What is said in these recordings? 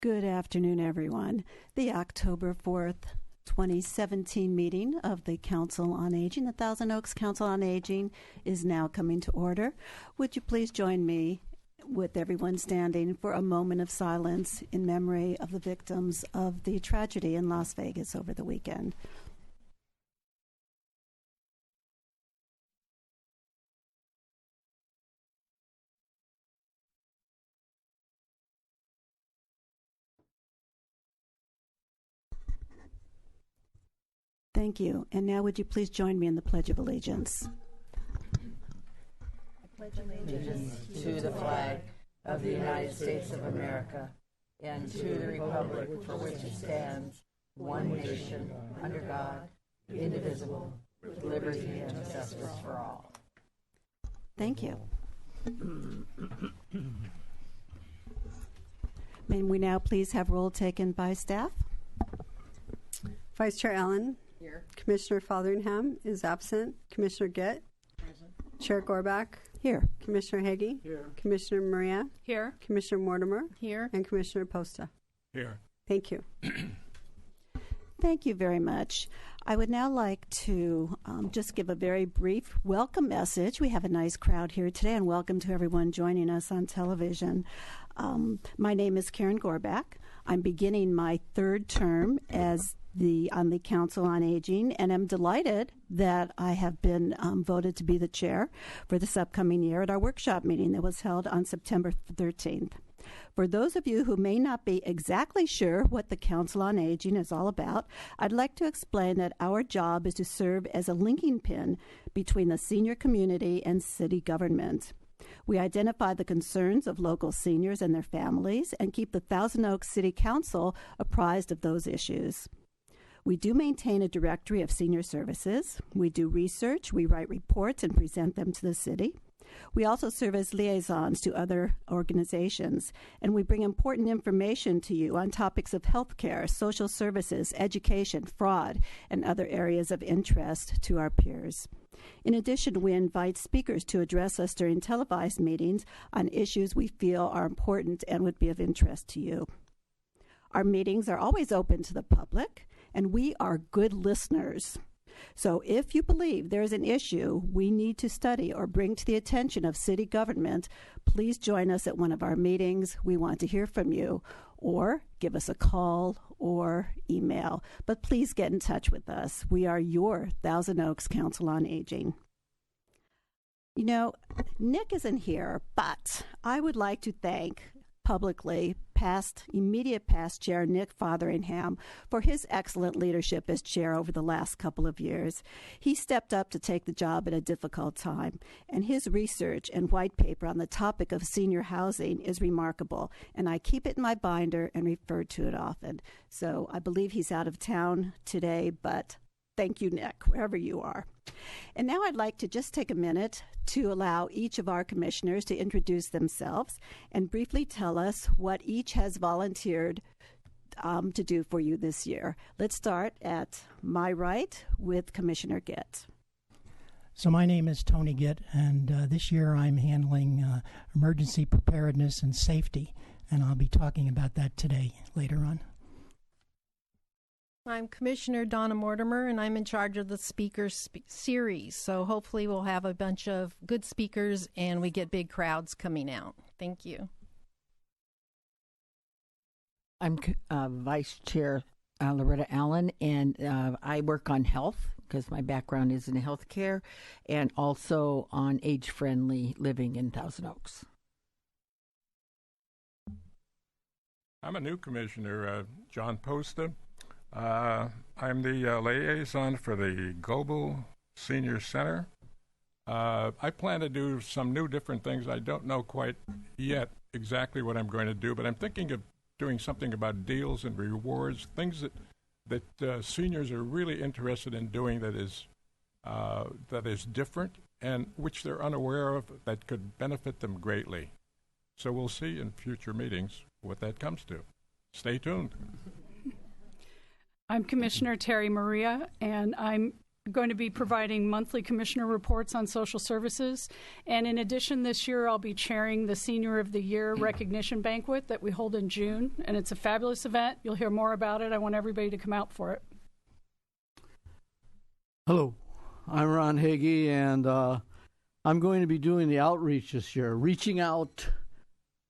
Good afternoon, everyone. The October 4th, 2017 meeting of the Council on Aging, the Thousand Oaks Council on Aging, is now coming to order. Would you please join me with everyone standing for a moment of silence in memory of the victims of the tragedy in Las Vegas over the weekend? Thank you. And now would you please join me in the Pledge of Allegiance? I pledge allegiance to the flag of the United States of America and to the republic for which it stands, one nation, under God, indivisible, with liberty and justice for all. Thank you. May we now please have roll taken by staff? Vice Chair Allen. Here. Commissioner Fotheringham is absent. Commissioner Gitt. Present. Chair Gorbach. Here. Commissioner Hagee. Here. Commissioner Maria. Here. Commissioner Mortimer. Here. And Commissioner Posta. Here. Thank you. Thank you very much. I would now like to just give a very brief welcome message. We have a nice crowd here today, and welcome to everyone joining us on television. My name is Karen Gorbach. I'm beginning my third term as on the Council on Aging, and I'm delighted that I have been voted to be the chair for this upcoming year at our workshop meeting that was held on September 13th. For those of you who may not be exactly sure what the Council on Aging is all about, I'd like to explain that our job is to serve as a linking pin between the senior community and city government. We identify the concerns of local seniors and their families and keep the Thousand Oaks City Council apprised of those issues. We do maintain a directory of senior services. We do research, we write reports and present them to the city. We also serve as liaisons to other organizations, and we bring important information to you on topics of healthcare, social services, education, fraud, and other areas of interest to our peers. In addition, we invite speakers to address us during televised meetings on issues we feel are important and would be of interest to you. Our meetings are always open to the public, and we are good listeners. So if you believe there is an issue we need to study or bring to the attention of city government, please join us at one of our meetings. We want to hear from you, or give us a call or email. But please get in touch with us. We are your Thousand Oaks Council on Aging. You know, Nick isn't here, but I would like to thank publicly immediate past chair Nick Fotheringham for his excellent leadership as chair over the last couple of years. He stepped up to take the job at a difficult time, and his research and white paper on the topic of senior housing is remarkable, and I keep it in my binder and refer to it often. So I believe he's out of town today, but thank you, Nick, wherever you are. And now I'd like to just take a minute to allow each of our commissioners to introduce themselves and briefly tell us what each has volunteered to do for you this year. Let's start at my right with Commissioner Gitt. So my name is Tony Gitt, and this year I'm handling emergency preparedness and safety, and I'll be talking about that today later on. I'm Commissioner Donna Mortimer, and I'm in charge of the speakers series. So hopefully we'll have a bunch of good speakers and we get big crowds coming out. Thank you. I'm Vice Chair Loretta Allen, and I work on health because my background is in healthcare, and also on age-friendly living in Thousand Oaks. I'm a new commissioner, John Posta. I'm the liaison for the Global Senior Center. I plan to do some new different things. I don't know quite yet exactly what I'm going to do, but I'm thinking of doing something about deals and rewards, things that seniors are really interested in doing that is different and which they're unaware of that could benefit them greatly. So we'll see in future meetings what that comes to. Stay tuned. I'm Commissioner Terry Maria, and I'm going to be providing monthly commissioner reports on social services. And in addition, this year I'll be chairing the Senior of the Year recognition banquet that we hold in June. And it's a fabulous event. You'll hear more about it. I want everybody to come out for it. Hello, I'm Ron Hagee, and I'm going to be doing the outreach this year, reaching out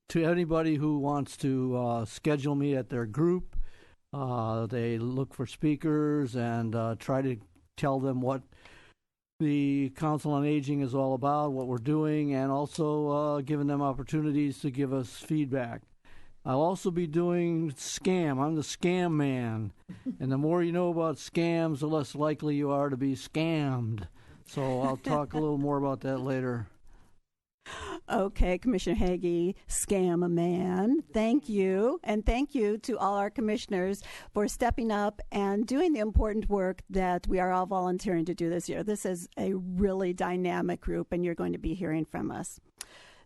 to anybody who wants to schedule me at their group. They look for speakers and try to tell them what the Council on Aging is all about, what we're doing, and also giving them opportunities to give us feedback. I'll also be doing scam. I'm the scam man. And the more you know about scams, the less likely you are to be scammed. So I'll talk a little more about that later. Okay, Commissioner Hagee, scam a man. Thank you. And thank you to all our commissioners for stepping up and doing the important work that we are all volunteering to do this year. This is a really dynamic group, and you're going to be hearing from us.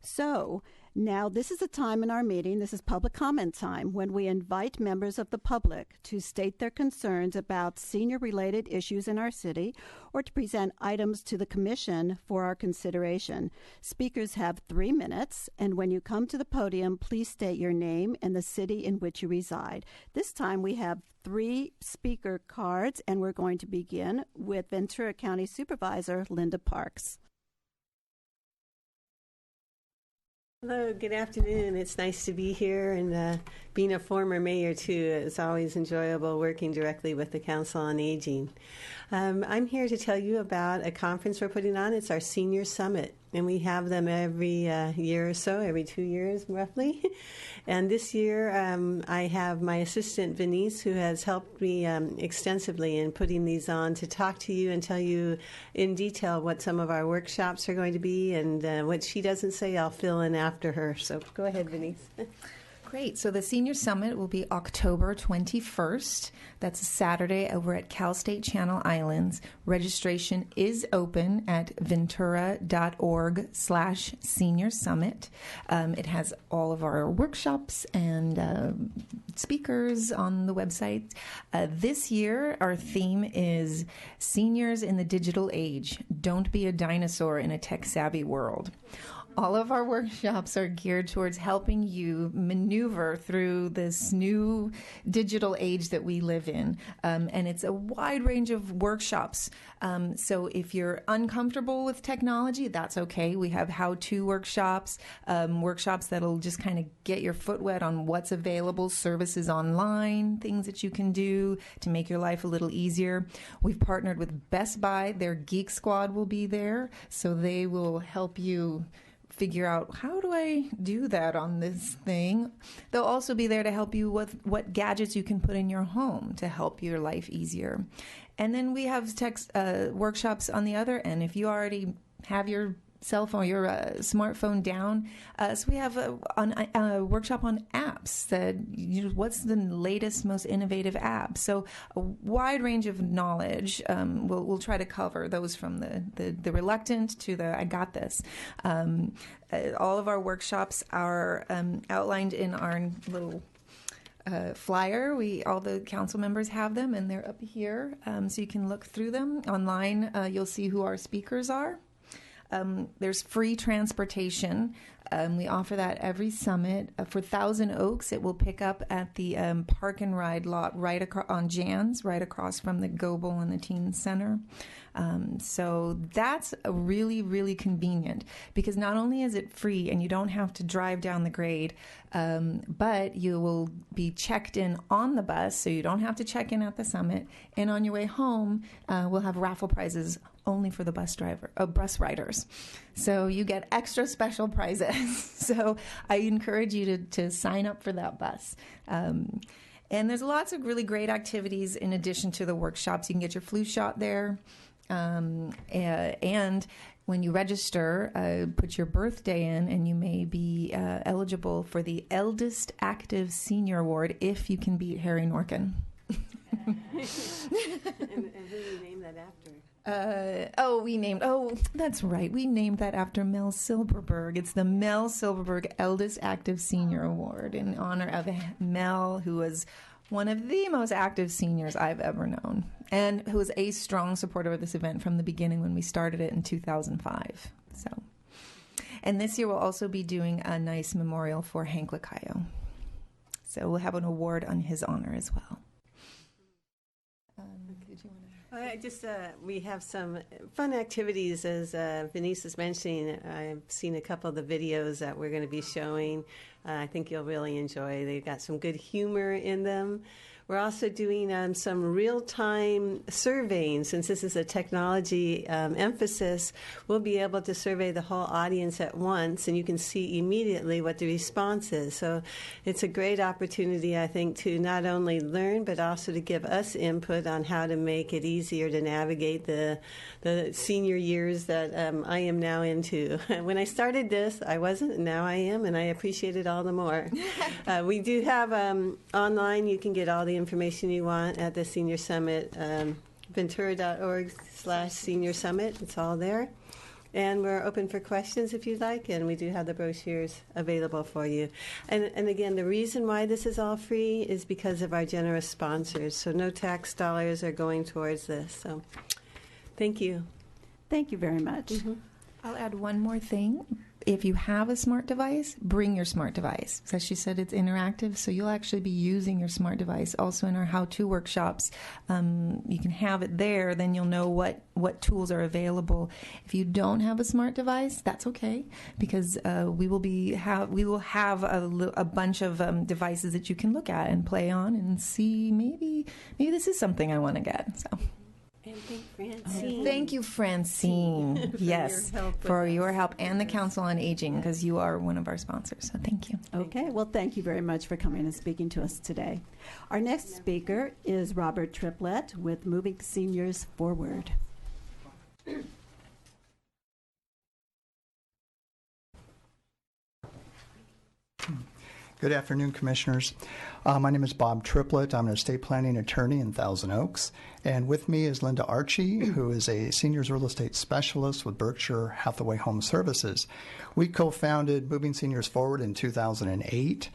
So now this is a time in our meeting, this is public comment time, when we invite members of the public to state their concerns about senior-related issues in our city or to present items to the commission for our consideration. Speakers have 3 minutes, and when you come to the podium, please state your name and the city in which you reside. This time we have 3 speaker cards, and we're going to begin with Ventura County Supervisor Linda Parks. Hello, good afternoon. It's nice to be here, and being a former mayor, too, it's always enjoyable working directly with the Council on Aging. I'm here to tell you about a conference we're putting on. It's our Senior Summit, and we have them every year or so, every 2 years, roughly. And this year, I have my assistant, Venice, who has helped me extensively in putting these on to talk to you and tell you in detail what some of our workshops are going to be, and what she doesn't say, I'll fill in after her. So go ahead, Venice. Great. So the Senior Summit will be October 21st. That's a Saturday over at Cal State Channel Islands. Registration is open at ventura.org/Senior Summit. It has all of our workshops and speakers on the website. This year, our theme is Seniors in the Digital Age. Don't be a dinosaur in a tech-savvy world. All of our workshops are geared towards helping you maneuver through this new digital age that we live in. And it's a wide range of workshops. So if you're uncomfortable with technology, that's okay. We have how-to workshops, workshops that'll just kind of get your foot wet on what's available, services online, things that you can do to make your life a little easier. We've partnered with Best Buy. Their Geek Squad will be there, so they will help you figure out, how do I do that on this thing? They'll also be there to help you with what gadgets you can put in your home to help your life easier. And then we have workshops on the other end. If you already have your cell phone, your smartphone down, so we have a workshop on apps. What's the latest, most innovative app? So a wide range of knowledge. We'll try to cover those from the reluctant to the I got this. All of our workshops are outlined in our little flyer. All the council members have them, and they're up here, so you can look through them. Online, you'll see who our speakers are. There's free transportation. We offer that every summit. For Thousand Oaks, it will pick up at the park and ride lot right on Jan's, right across from the Go Bowl and the Teen Center. So that's really, really convenient, because not only is it free and you don't have to drive down the grade, but you will be checked in on the bus, so you don't have to check in at the summit. And on your way home, we'll have raffle prizes only for the bus riders. So you get extra special prizes. So I encourage you to sign up for that bus. And there's lots of really great activities in addition to the workshops. You can get your flu shot there. And when you register, put your birthday in, and you may be eligible for the Eldest Active Senior Award if you can beat Harry Norkin. And who do you name that after? That's right. We named that after Mel Silberberg. It's the Mel Silberberg Eldest Active Senior Award in honor of Mel, who was one of the most active seniors I've ever known. and who was a strong supporter of this event from the beginning when we started it in 2005. So, and this year we'll also be doing a nice memorial for Hank Lacayo. So we'll have an award on his honor as well. We have some fun activities, as Venice is mentioning. I've seen a couple of the videos that we're going to be showing. I think you'll really enjoy. They've got some good humor in them. We're also doing some real-time surveying. Since this is a technology emphasis, we'll be able to survey the whole audience at once, and you can see immediately what the response is. So it's a great opportunity, I think, to not only learn, but also to give us input on how to make it easier to navigate the senior years that I am now into. When I started this, I wasn't, and now I am, and I appreciate it all the more. We do have online, you can get all the information you want at the Senior Summit, ventura.org/Senior Summit. It's all there. And we're open for questions if you'd like, and we do have the brochures available for you. And again, the reason why this is all free is because of our generous sponsors. So no tax dollars are going towards this. So thank you. Thank you very much. Mm-hmm. I'll add one more thing. If you have a smart device, bring your smart device. As she said, it's interactive, so you'll actually be using your smart device. Also in our how-to workshops, you can have it there, then you'll know what tools are available. If you don't have a smart device, that's okay, because we will have a bunch of devices that you can look at and play on and see maybe this is something I want to get. So. And Francine. Thank you, Francine. Yes, for your help and the Council on Aging, because you are one of our sponsors. So thank you. Okay, well, thank you very much for coming and speaking to us today. Our next speaker is Robert Triplett with Moving Seniors Forward. Good afternoon, Commissioners. My name is Bob Triplett. I'm an estate planning attorney in Thousand Oaks. And with me is Linda Archie, who is a seniors real estate specialist with Berkshire Hathaway Home Services. We co-founded Moving Seniors Forward in 2008.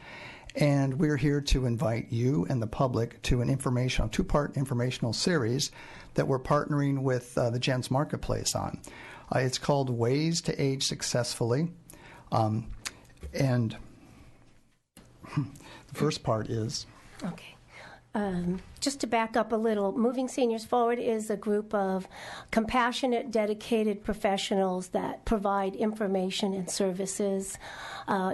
And we're here to invite you and the public to an two-part informational series that we're partnering with the Gents Marketplace on. It's called Ways to Age Successfully. The first part is... Okay. Just to back up a little, Moving Seniors Forward is a group of compassionate, dedicated professionals that provide information and services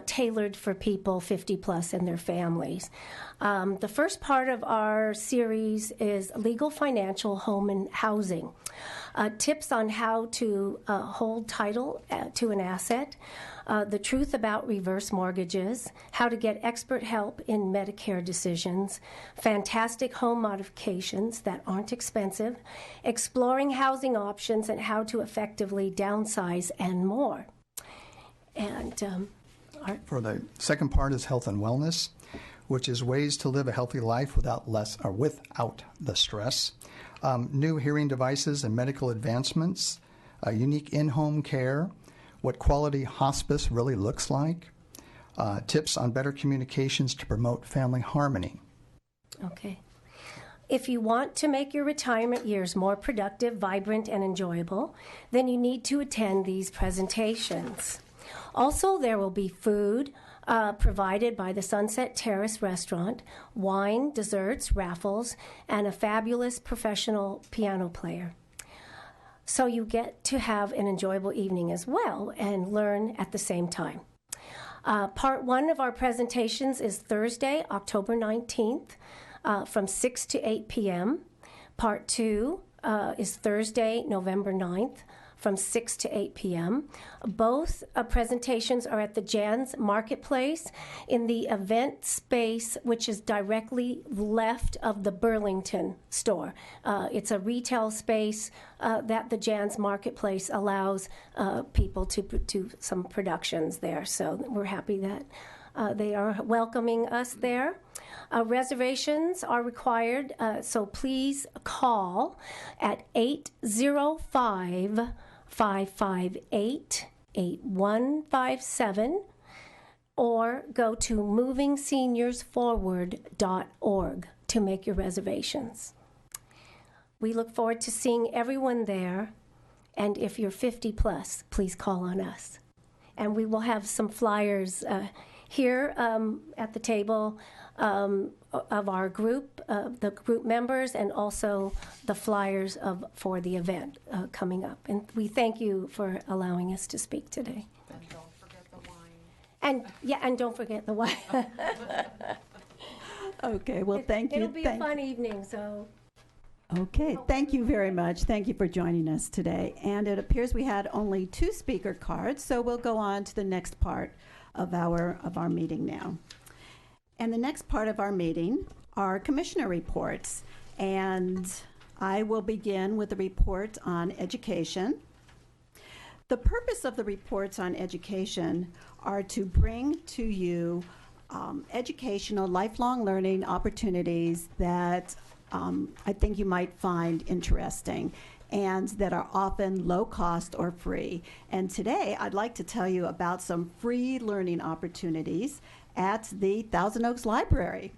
tailored for people 50 plus and their families. The first part of our series is legal, financial, home, and housing. Tips on how to hold title to an asset, the truth about reverse mortgages, how to get expert help in Medicare decisions, fantastic home modifications that aren't expensive, exploring housing options and how to effectively downsize, and more. And for the second part is health and wellness, which is ways to live a healthy life without the stress. New hearing devices and medical advancements, unique in-home care, what quality hospice really looks like, tips on better communications to promote family harmony. Okay. If you want to make your retirement years more productive, vibrant, and enjoyable, then you need to attend these presentations. Also, there will be food provided by the Sunset Terrace Restaurant, wine, desserts, raffles, and a fabulous professional piano player. So you get to have an enjoyable evening as well and learn at the same time. Part one of our presentations is Thursday, October 19th, from 6 to 8 p.m. Part two is Thursday, November 9th, from 6 to 8 p.m. Both presentations are at the Jan's Marketplace in the event space, which is directly left of the Burlington store. It's a retail space that the Jan's Marketplace allows people to do some productions there. So we're happy that they are welcoming us there. Reservations are required, so please call at 805-558-8157 or go to movingseniorsforward.org to make your reservations. We look forward to seeing everyone there. And if you're 50 plus, please call on us. And we will have some flyers here at the table of our group, the group members, and also the flyers for the event coming up. And we thank you for allowing us to speak today. And don't forget the wine. And don't forget the wine. Okay, well, thank you. It'll be a fun evening, so. Okay, thank you very much. Thank you for joining us today. And it appears we had only 2 speaker cards, so we'll go on to the next part of our meeting now. And the next part of our meeting are commissioner reports. And I will begin with the report on education. The purpose of the reports on education are to bring to you educational, lifelong learning opportunities that I think you might find interesting and that are often low cost or free. And today I'd like to tell you about some free learning opportunities at the Thousand Oaks Library.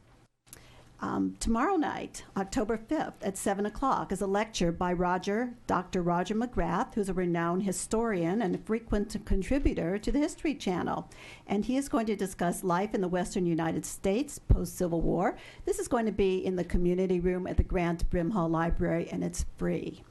Tomorrow night, October 5th at 7 o'clock, is a lecture by Dr. Roger McGrath, who's a renowned historian and a frequent contributor to the History Channel. And he is going to discuss life in the Western United States post-Civil War. This is going to be in the community room at the Grant Brimhall Library, and it's free.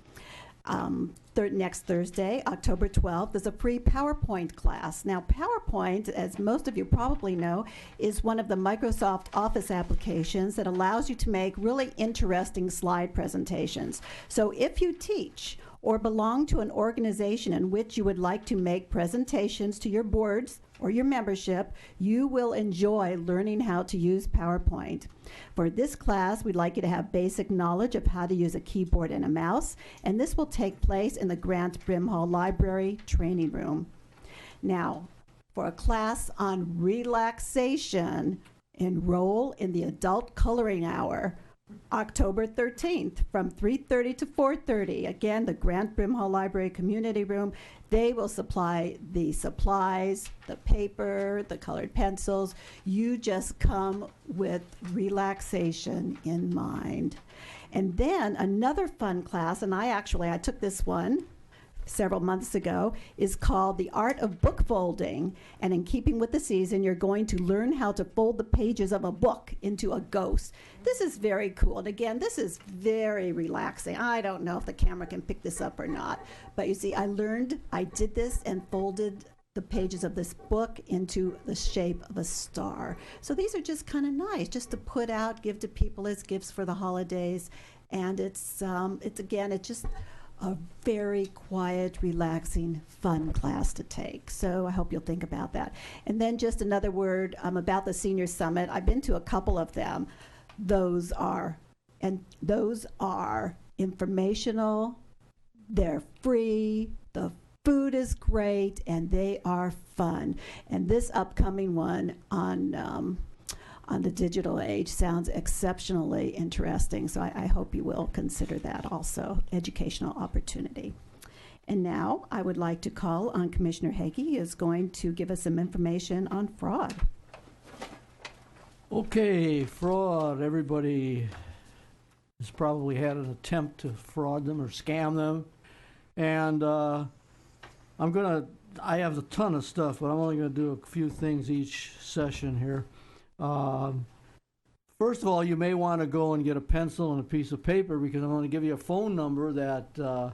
Next Thursday, October 12th, is a free PowerPoint class. Now, PowerPoint, as most of you probably know, is one of the Microsoft Office applications that allows you to make really interesting slide presentations. So if you teach or belong to an organization in which you would like to make presentations to your boards or your membership, you will enjoy learning how to use PowerPoint. For this class, we'd like you to have basic knowledge of how to use a keyboard and a mouse, and this will take place in the Grant Brimhall Library training room. Now, for a class on relaxation, enroll in the Adult Coloring Hour, October 13th from 3:30 to 4:30. Again, the Grant Brimhall Library Community Room. They will supply the supplies, the paper, the colored pencils. You just come with relaxation in mind. And then another fun class, and I took this one several months ago, is called The Art of Book Folding. And in keeping with the season, you're going to learn how to fold the pages of a book into a ghost. This is very cool. And again, this is very relaxing. I don't know if the camera can pick this up or not. But you see, I did this and folded the pages of this book into the shape of a star. So these are just kind of nice, just to put out, give to people as gifts for the holidays. And it's just a very quiet, relaxing, fun class to take. So I hope you'll think about that. And then just another word about the Senior Summit. I've been to a couple of them. Those are informational, they're free, the food is great, and they are fun. And this upcoming one on the digital age sounds exceptionally interesting, so I hope you will consider that also, educational opportunity. And now I would like to call on Commissioner Hagee. He is going to give us some information on fraud. Okay, fraud. Everybody has probably had an attempt to fraud them or scam them. And I have a ton of stuff, but I'm only going to do a few things each session here. First of all, you may want to go and get a pencil and a piece of paper, because I'm going to give you a phone number that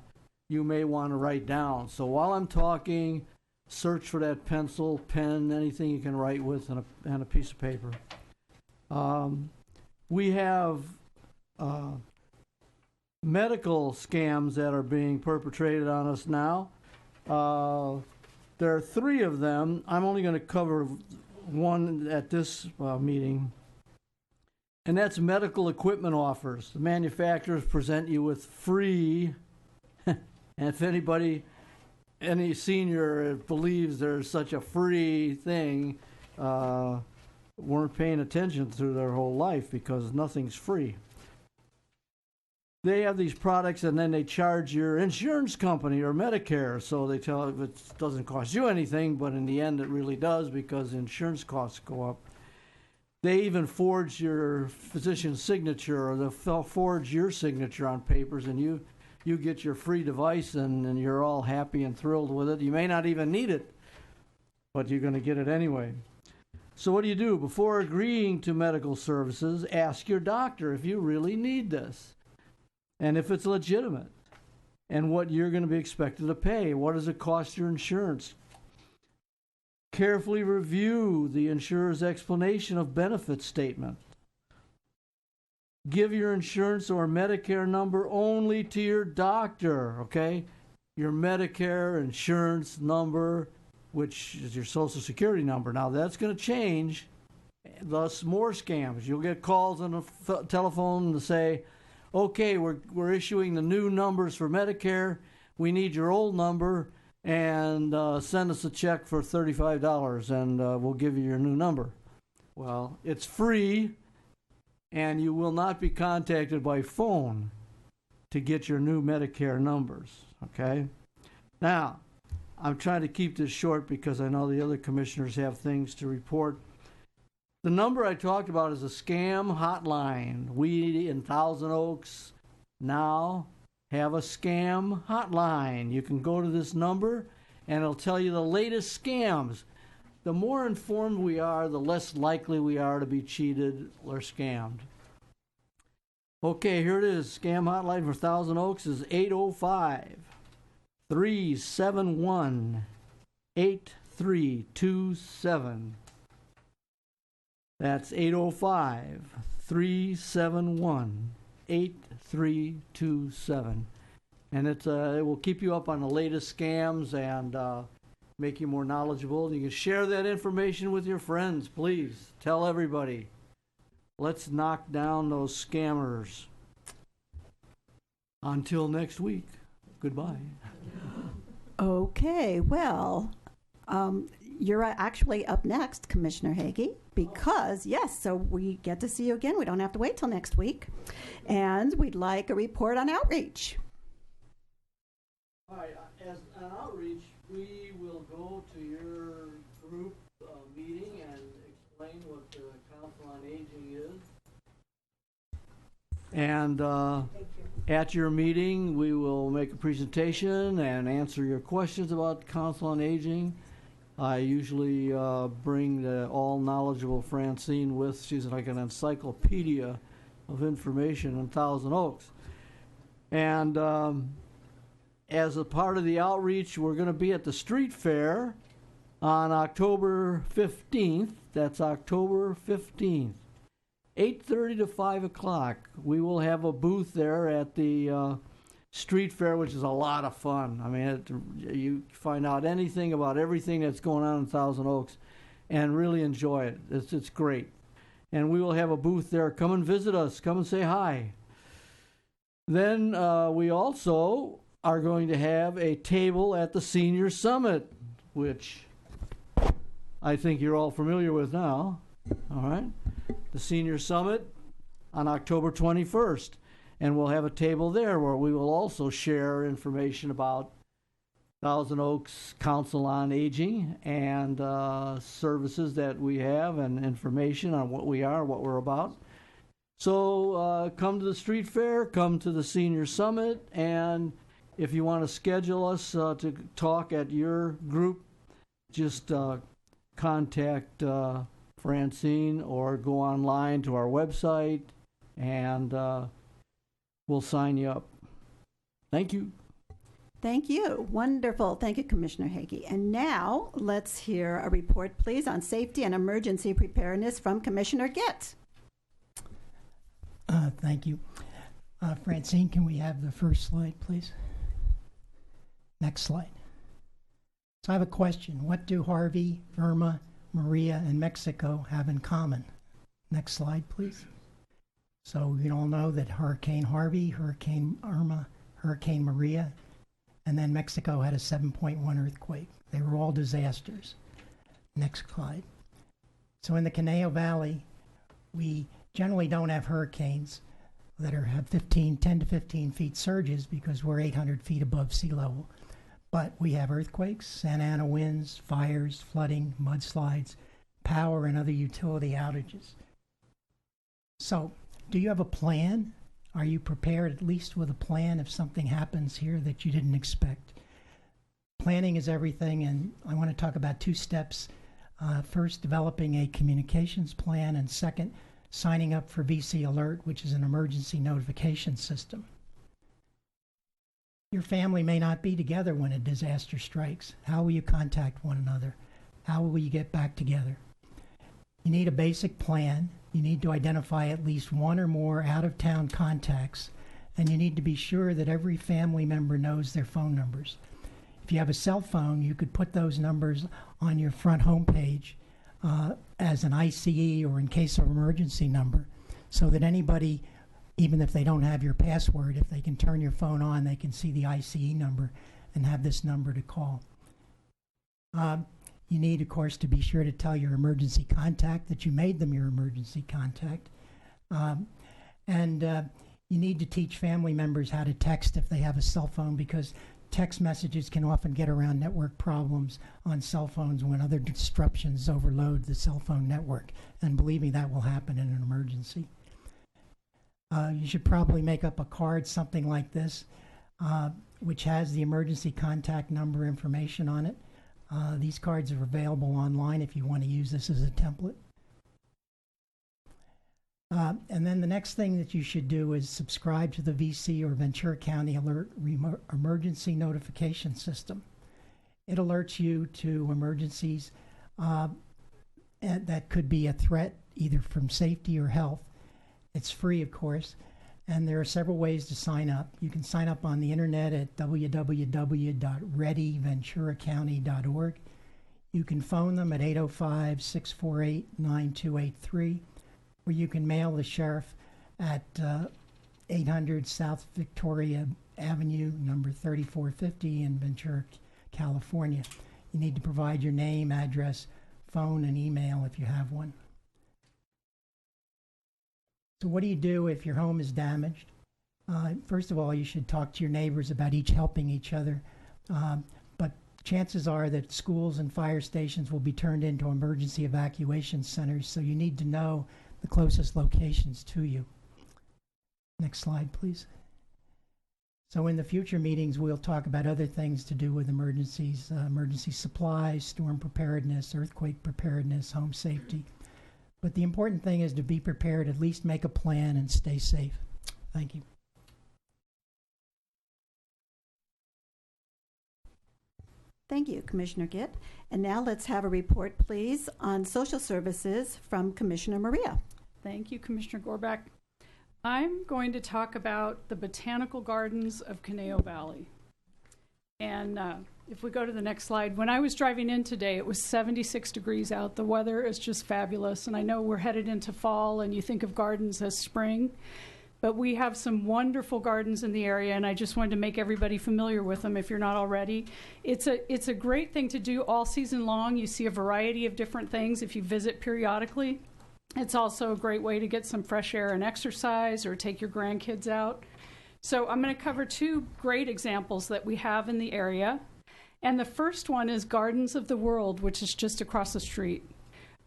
you may want to write down. So while I'm talking, search for that pencil, pen, anything you can write with, and a piece of paper. We have medical scams that are being perpetrated on us now. There are 3 of them. I'm only going to cover one at this meeting, and that's medical equipment offers. The manufacturers present you with free, and if any senior believes there's such a free thing, weren't paying attention through their whole life, because nothing's free. They have these products, and then they charge your insurance company or Medicare. So they tell you it doesn't cost you anything, but in the end it really does, because insurance costs go up. They even forge your physician's signature, or they'll forge your signature on papers, and you get your free device, and you're all happy and thrilled with it. You may not even need it, but you're going to get it anyway. So what do? Before agreeing to medical services, ask your doctor if you really need this, and if it's legitimate, and what you're going to be expected to pay. What does it cost your insurance? Carefully review the insurer's explanation of benefit statement. Give your insurance or Medicare number only to your doctor, okay? Your Medicare insurance number, which is your Social Security number. Now, that's going to change, thus more scams. You'll get calls on the telephone to say, okay, we're issuing the new numbers for Medicare. We need your old number, and send us a check for $35, and we'll give you your new number. Well, it's free, and you will not be contacted by phone to get your new Medicare numbers, okay? Now, I'm trying to keep this short because I know the other commissioners have things to report. The number I talked about is a scam hotline. We in Thousand Oaks now have a scam hotline. You can go to this number, and it'll tell you the latest scams. The more informed we are, the less likely we are to be cheated or scammed. Okay, here it is. Scam hotline for Thousand Oaks is 805-371-8327. That's 805-371-8327. And it will keep you up on the latest scams and make you more knowledgeable. You can share that information with your friends, please. Tell everybody. Let's knock down those scammers. Until next week, goodbye. Okay, well, you're actually up next, Commissioner Hagee, because, yes, so we get to see you again. We don't have to wait till next week. And we'd like a report on outreach. All right, as an outreach, we will go to your group meeting and explain what the Council on Aging is. And at your meeting, we will make a presentation and answer your questions about Council on Aging. I usually bring the all-knowledgeable Francine with. She's like an encyclopedia of information in Thousand Oaks. And as a part of the outreach, we're going to be at the street fair on October 15th. That's October 15th, 8:30 to 5 o'clock. We will have a booth there at the street fair, which is a lot of fun. I mean, you find out anything about everything that's going on in Thousand Oaks and really enjoy it. It's great. And we will have a booth there. Come and visit us. Come and say hi. Then we also are going to have a table at the Senior Summit, which I think you're all familiar with now. All right? The Senior Summit on October 21st. And we'll have a table there where we will also share information about Thousand Oaks Council on Aging and services that we have and information on what we are, what we're about. So come to the street fair, come to the Senior Summit, and if you want to schedule us to talk at your group, just contact Francine or go online to our website, and we'll sign you up. Thank you. Thank you. Wonderful. Thank you, Commissioner Hagee. And now let's hear a report, please, on safety and emergency preparedness from Commissioner Gitt. Thank you. Francine, can we have the first slide, please? Next slide. So I have a question. What do Harvey, Irma, Maria, and Mexico have in common? Next slide, please. So you all know that Hurricane Harvey, Hurricane Irma, Hurricane Maria, and then Mexico had a 7.1 earthquake. They were all disasters. Next slide. So in the Canal Valley, we generally don't have hurricanes that have 10 to 15 feet surges because we're 800 feet above sea level. But we have earthquakes, Santa Ana winds, fires, flooding, mudslides, power, and other utility outages. So, do you have a plan? Are you prepared at least with a plan if something happens here that you didn't expect? Planning is everything, and I want to talk about 2 steps. First, developing a communications plan, and second, signing up for VC Alert, which is an emergency notification system. Your family may not be together when a disaster strikes. How will you contact one another? How will you get back together? You need a basic plan. You need to identify at least 1 or more out-of-town contacts, and you need to be sure that every family member knows their phone numbers. If you have a cell phone, you could put those numbers on your front homepage as an ICE or in case of emergency number, so that anybody, even if they don't have your password, if they can turn your phone on, they can see the ICE number and have this number to call. You need, of course, to be sure to tell your emergency contact that you made them your emergency contact. And you need to teach family members how to text if they have a cell phone, because text messages can often get around network problems on cell phones when other disruptions overload the cell phone network. And believe me, that will happen in an emergency. You should probably make up a card, something like this, which has the emergency contact number information on it. These cards are available online if you want to use this as a template. And then the next thing that you should do is subscribe to the VC or Ventura County Alert Emergency Notification System. It alerts you to emergencies that could be a threat either from safety or health. It's free, of course, and there are several ways to sign up. You can sign up on the internet at www.readyventuracounty.org. You can phone them at 805-648-9283. Or you can mail the sheriff at 800 South Victoria Avenue, number 3450 in Ventura, California. You need to provide your name, address, phone, and email if you have one. So what do you do if your home is damaged? First of all, you should talk to your neighbors about each helping each other. But chances are that schools and fire stations will be turned into emergency evacuation centers, so you need to know the closest locations to you. Next slide, please. So in the future meetings, we'll talk about other things to do with emergencies, emergency supplies, storm preparedness, earthquake preparedness, home safety. But the important thing is to be prepared, at least make a plan, and stay safe. Thank you. Thank you, Commissioner Gitt. And now let's have a report, please, on social services from Commissioner Maria. Thank you, Commissioner Gorback. I'm going to talk about the botanical gardens of Canal Valley. And if we go to the next slide, when I was driving in today, it was 76 degrees out. The weather is just fabulous. And I know we're headed into fall, and you think of gardens as spring. But we have some wonderful gardens in the area, and I just wanted to make everybody familiar with them if you're not already. It's a great thing to do all season long. You see a variety of different things if you visit periodically. It's also a great way to get some fresh air and exercise or take your grandkids out. So I'm going to cover 2 great examples that we have in the area. And the first one is Gardens of the World, which is just across the street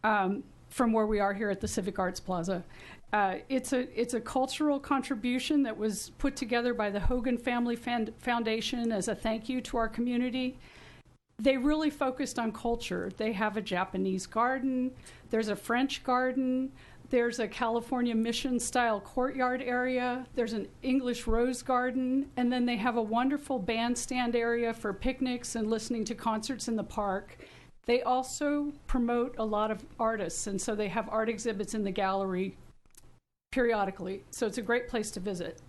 from where we are here at the Civic Arts Plaza. It's a cultural contribution that was put together by the Hogan Family Foundation as a thank you to our community. They really focused on culture. They have a Japanese garden, there's a French garden, there's a California mission-style courtyard area, there's an English rose garden, and then they have a wonderful bandstand area for picnics and listening to concerts in the park. They also promote a lot of artists, and so they have art exhibits in the gallery periodically, so it's a great place to visit.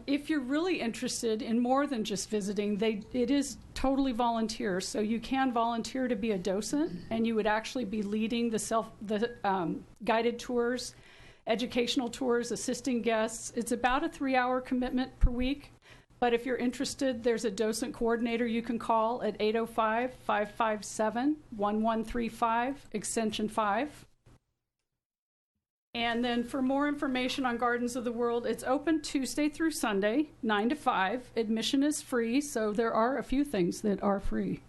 If you're really interested in more than just visiting, it is totally volunteer, so you can volunteer to be a docent, and you would actually be leading the guided tours, educational tours, assisting guests. It's about a 3-hour commitment per week, but if you're interested, there's a docent coordinator you can call at 805-557-1135, extension 5. And then for more information on Gardens of the World, it's open Tuesday through Sunday, 9 to 5. Admission is free, so there are a few things that are free.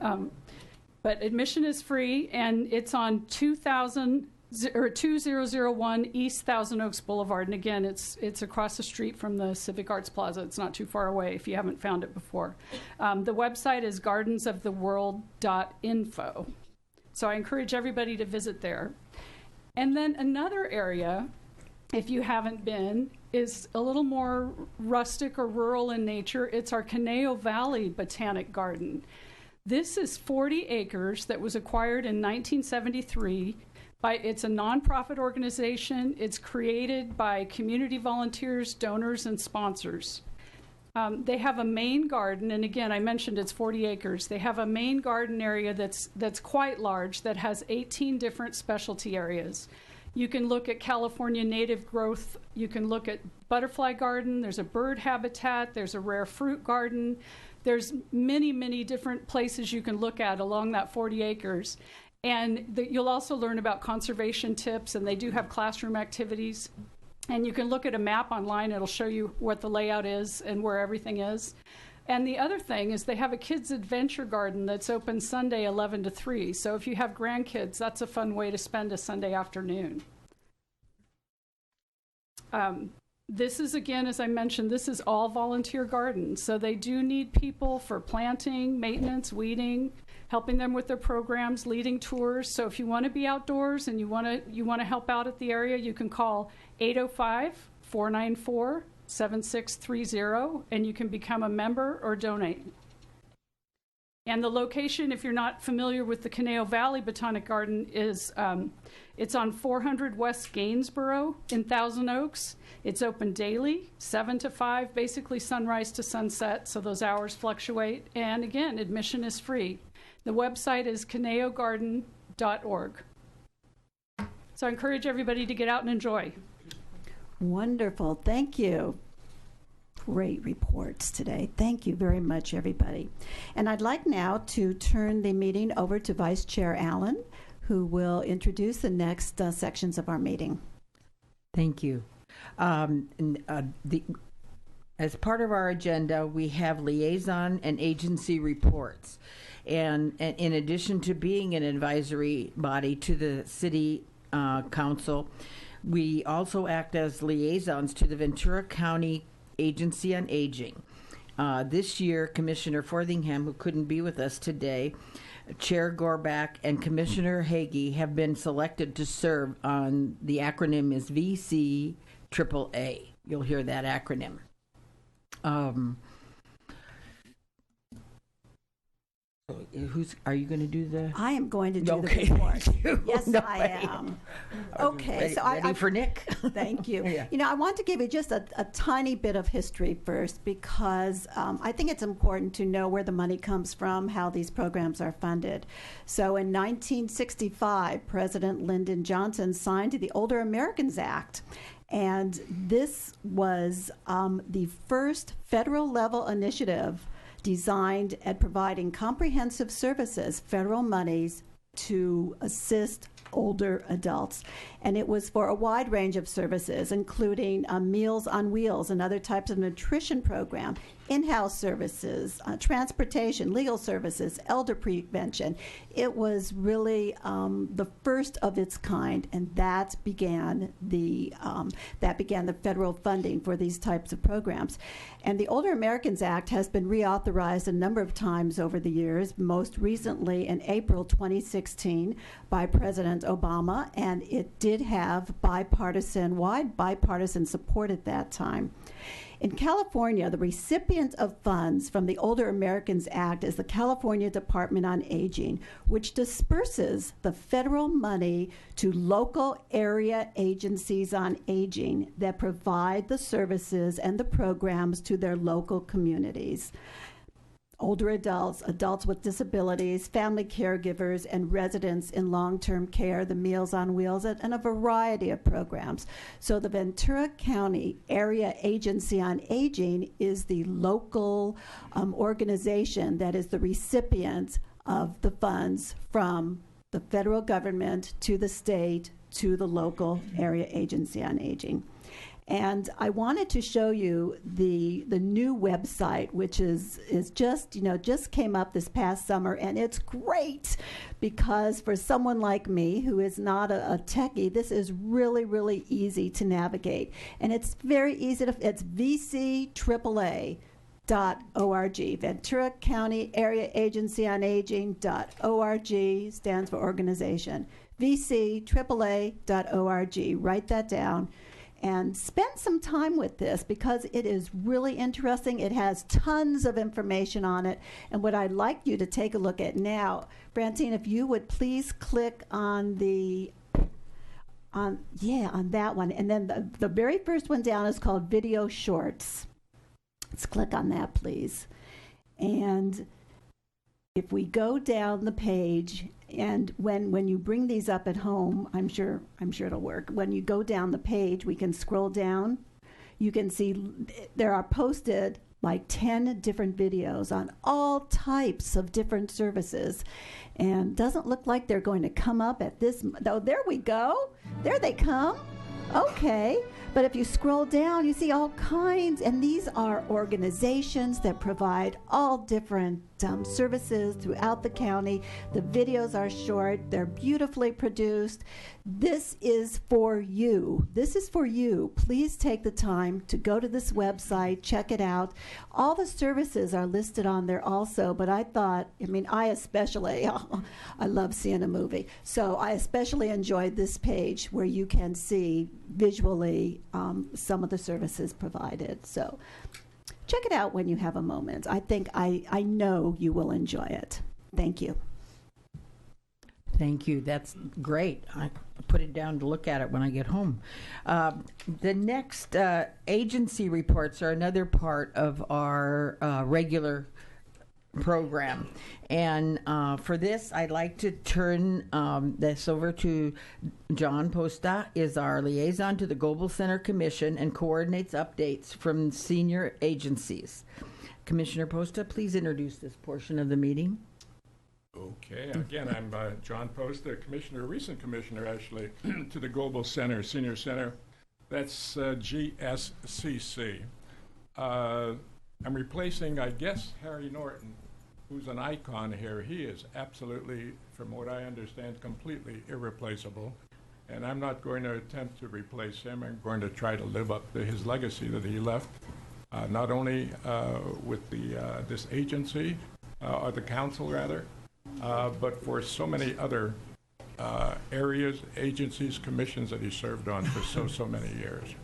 But admission is free, and it's on 2000 2001 East Thousand Oaks Boulevard. And again, it's across the street from the Civic Arts Plaza. It's not too far away if you haven't found it before. The website is gardensoftheworld.info. So I encourage everybody to visit there. And then another area, if you haven't been, is a little more rustic or rural in nature. It's our Canal Valley Botanic Garden. This is 40 acres that was acquired in 1973. It's a nonprofit organization. It's created by community volunteers, donors, and sponsors. They have a main garden, and again, I mentioned it's 40 acres. They have a main garden area that's quite large that has 18 different specialty areas. You can look at California native growth. You can look at butterfly garden. There's a bird habitat. There's a rare fruit garden. There's many, many different places you can look at along that 40 acres. And you'll also learn about conservation tips, and they do have classroom activities. And you can look at a map online. It'll show you what the layout is and where everything is. And the other thing is they have a kids' adventure garden that's open Sunday 11 to 3. So if you have grandkids, that's a fun way to spend a Sunday afternoon. This is, again, as I mentioned, this is all volunteer gardens. So they do need people for planting, maintenance, weeding, helping them with their programs, leading tours. So if you want to be outdoors and you want to help out at the area, you can call 805-494-7630, and you can become a member or donate. And the location, if you're not familiar with the Canal Valley Botanic Garden, is it's on 400 West Gainsborough in Thousand Oaks. It's open daily, 7 to 5, basically sunrise to sunset, so those hours fluctuate. And again, admission is free. The website is caneogarden.org. So I encourage everybody to get out and enjoy. Wonderful. Thank you. Great reports today. Thank you very much, everybody. And I'd like now to turn the meeting over to Vice Chair Allen, who will introduce the next sections of our meeting. Thank you. As part of our agenda, we have liaison and agency reports. And in addition to being an advisory body to the City Council, we also act as liaisons to the Ventura County Agency on Aging. This year, Commissioner Forthingham, who couldn't be with us today, Chair Gorback, and Commissioner Hagee have been selected to serve on, the acronym is VCAAA. You'll hear that acronym. Are you going to do the? I am going to do okay. the report. Yes, No, I am. Okay, so ready for Nick? Thank you. Yeah. You know, I want to give you just a tiny bit of history first, because I think it's important to know where the money comes from, how these programs are funded. So in 1965, President Lyndon Johnson signed the Older Americans Act. And this was the first federal level initiative designed at providing comprehensive services, federal monies, to assist older adults. And it was for a wide range of services, including Meals on Wheels and other types of nutrition program, in-house services, transportation, legal services, elder prevention. It was really the first of its kind, and that began the federal funding for these types of programs. And the Older Americans Act has been reauthorized a number of times over the years, most recently in April 2016 by President Obama, and it did have wide bipartisan support at that time. In California, the recipient of funds from the Older Americans Act is the California Department on Aging, which disperses the federal money to local area agencies on aging that provide the services and the programs to their local communities. Older adults, adults with disabilities, family caregivers, and residents in long-term care, the Meals on Wheels, and a variety of programs. So the Ventura County Area Agency on Aging is the local organization that is the recipient of the funds from the federal government to the state to the local Area Agency on Aging. And I wanted to show you the new website, which is just came up this past summer, and it's great because for someone like me who is not a techie, this is really, really easy to navigate. And it's very easy it's VCAAA.org, Ventura County Area Agency on Aging.org, stands for organization. VCAAA.org. Write that down and spend some time with this because it is really interesting. It has tons of information on it. And what I'd like you to take a look at now, Brantine, if you would please click on on that one. And then the very first one down is called Video Shorts. Let's click on that, please. And if we go down the page, and when you bring these up at home, I'm sure it'll work. When you go down the page, we can scroll down. You can see there are posted like 10 different videos on all types of different services. And doesn't look like they're going to come up at this. Oh, there we go. There they come. Okay. But if you scroll down, you see all kinds, and these are organizations that provide all different services throughout the county. The videos are short. They're beautifully produced. This is for you. This is for you. Please take the time to go to this website, check it out. All the services are listed on there also, but I thought, I especially, I love seeing a movie, so I especially enjoyed this page where you can see visually some of the services provided. So check it out when you have a moment. I know you will enjoy it. Thank you. Thank you. That's great. I put it down to look at it when I get home. The next agency reports are another part of our regular program. And for this, I'd like to turn this over to John Posta, is our liaison to the Global Center Commission and coordinates updates from senior agencies. Commissioner Posta, please introduce this portion of the meeting. Okay, again, I'm John Posta, recent commissioner actually, to the Global Center, Senior Center. That's GSCC. I'm replacing, I guess, Harry Norton, who's an icon here. He is absolutely, from what I understand, completely irreplaceable. And I'm not going to attempt to replace him. I'm going to try to live up to his legacy that he left, not only with this agency, or the council rather, but for so many other areas, agencies, commissions that he served on for so many years.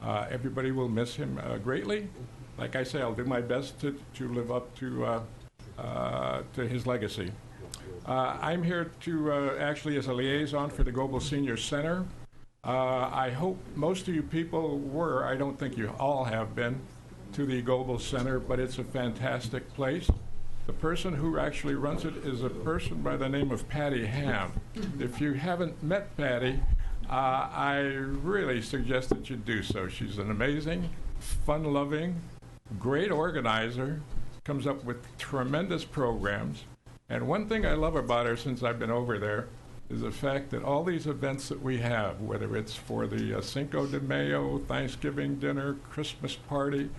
Everybody will miss him greatly. Like I say, I'll do my best to live up to his legacy. I'm here to actually as a liaison for the Global Senior Center. I hope most of you people were, I don't think you all have been, to the Global Center, but it's a fantastic place. The person who actually runs it is a person by the name of Patty Ham. If you haven't met Patty, I really suggest that you do so. She's an amazing, fun-loving, great organizer, comes up with tremendous programs. And one thing I love about her since I've been over there is the fact that all these events that we have, whether it's for the Cinco de Mayo, Thanksgiving dinner, Christmas party,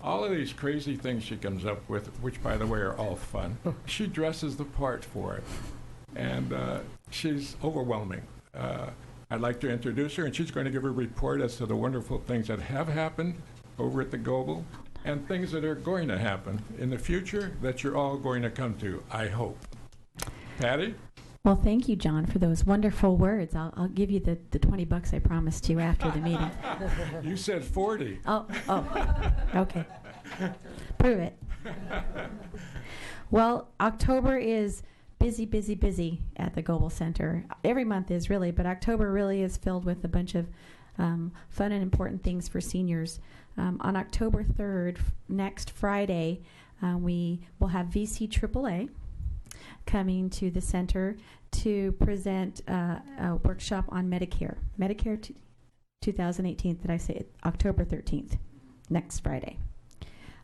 all of these crazy things she comes up with, which, by the way, are all fun, she dresses the part for it. And she's overwhelming. I'd like to introduce her, and she's going to give a report as to the wonderful things that have happened over at the Global and things that are going to happen in the future that you're all going to come to, I hope. Patty? Well, thank you, John, for those wonderful words. I'll give you the $20 I promised you after the meeting. You said 40. Oh, okay. Prove it. Well, October is busy at the Global Center. Every month is really, but October really is filled with a bunch of fun and important things for seniors. On October 3rd, next Friday, we will have VCAAA coming to the center to present a workshop on Medicare 2018. Did I say it? October 13th, next Friday.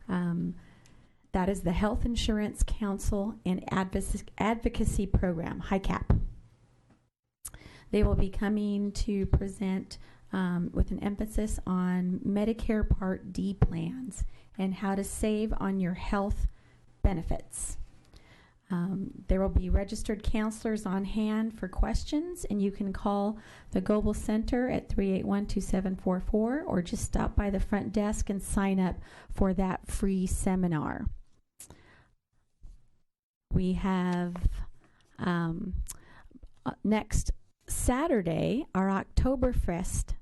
That is the Health Insurance Council and Advocacy Program, HICAP. They will be coming to present with an emphasis on Medicare Part D plans and how to save on your health benefits. There will be registered counselors on hand for questions, and you can call the Global Center at 381-2744 or just stop by the front desk and sign up for that free seminar. We have next Saturday, our Oktoberfest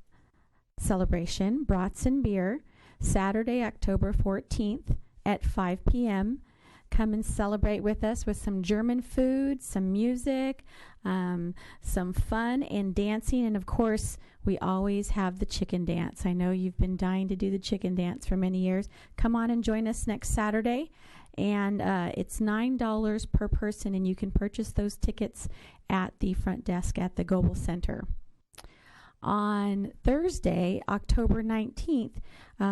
celebration, Brats and Beer, Saturday, October 14th at 5 p.m. Come and celebrate with us with some German food, some music, some fun and dancing. And, of course, we always have the chicken dance. I know you've been dying to do the chicken dance for many years. Come on and join us next Saturday. And it's $9 per person, and you can purchase those tickets at the front desk at the Global Center. On Thursday, October 19th,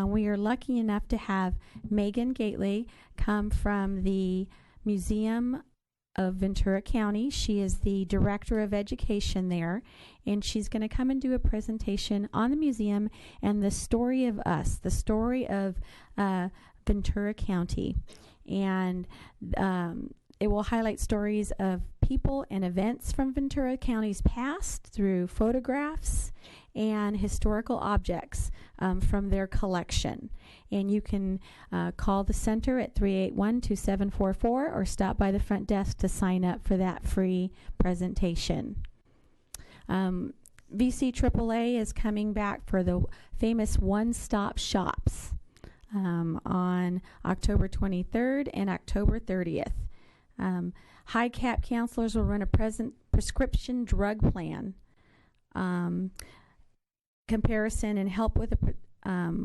we are lucky enough to have Megan Gately come from the Museum of Ventura County. She is the Director of Education there, and she's going to come and do a presentation on the museum and the story of us, the story of Ventura County. And it will highlight stories of people and events from Ventura County's past through photographs and historical objects from their collection. And you can call the center at 381-2744 or stop by the front desk to sign up for that free presentation. VC AAA is coming back for the famous one-stop shops on October 23rd and October 30th. High cap counselors will run a prescription drug plan comparison and help with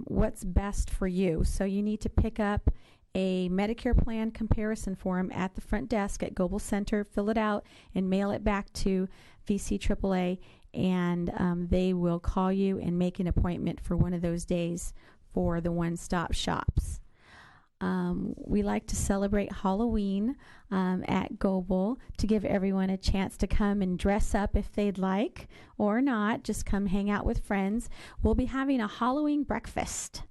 what's best for you. So you need to pick up a Medicare plan comparison form at the front desk at Global Center, fill it out, and mail it back to VC AAA, and they will call you and make an appointment for one of those days for the one-stop shops. We like to celebrate Halloween at Global to give everyone a chance to come and dress up if they'd like, or not, just come hang out with friends. We'll be having a Halloween breakfast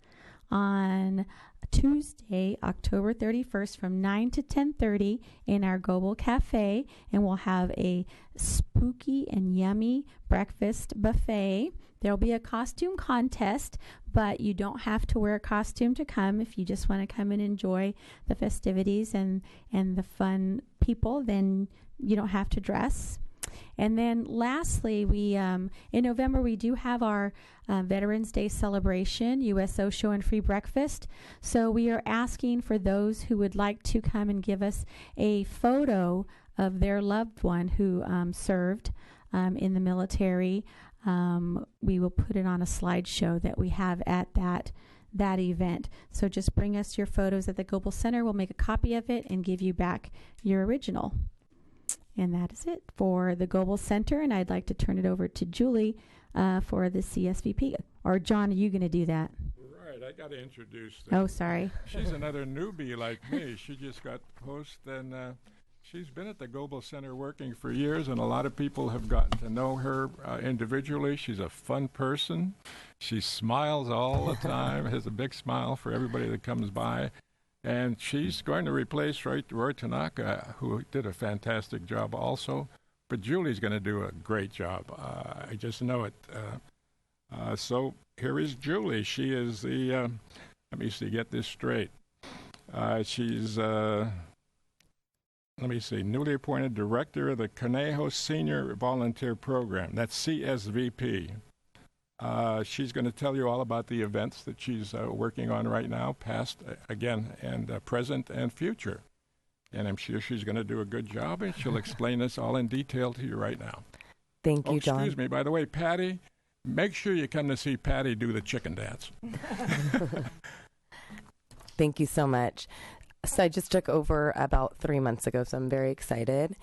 on Tuesday, October 31st from 9 to 10:30 in our Global Cafe, and we'll have a spooky and yummy breakfast buffet. There'll be a costume contest, but you don't have to wear a costume to come. If you just want to come and enjoy the festivities and the fun people, then you don't have to dress. And then lastly, we in November, we do have our Veterans Day celebration, USO show and free breakfast. So we are asking for those who would like to come and give us a photo of their loved one who served in the military. We will put it on a slideshow that we have at that event. So just bring us your photos at the Global Center. We'll make a copy of it and give you back your original. And that is it for the Global Center. And I'd like to turn it over to Julie for the CSVP. Or John, are you going to do that? Right, I got to introduce them. Oh, sorry. She's another newbie like me. She just got posted, and she's been at the Global Center working for years, and a lot of people have gotten to know her individually. She's a fun person. She smiles all the time, has a big smile for everybody that comes by. And she's going to replace Roy Tanaka, who did a fantastic job also. But Julie's going to do a great job. I just know it. So here is Julie. She is the, let me see, get this straight. She's, let me see, newly appointed director of the Canal Senior Volunteer Program. That's CSVP. She's going to tell you all about the events that she's working on right now, past, again, and present and future. And I'm sure she's going to do a good job, and she'll explain this all in detail to you right now. Thank you, John. Excuse me. By the way, Patty, make sure you come to see Patty do the chicken dance. Thank you so much. So I just took over about 3 months ago, so I'm very excited.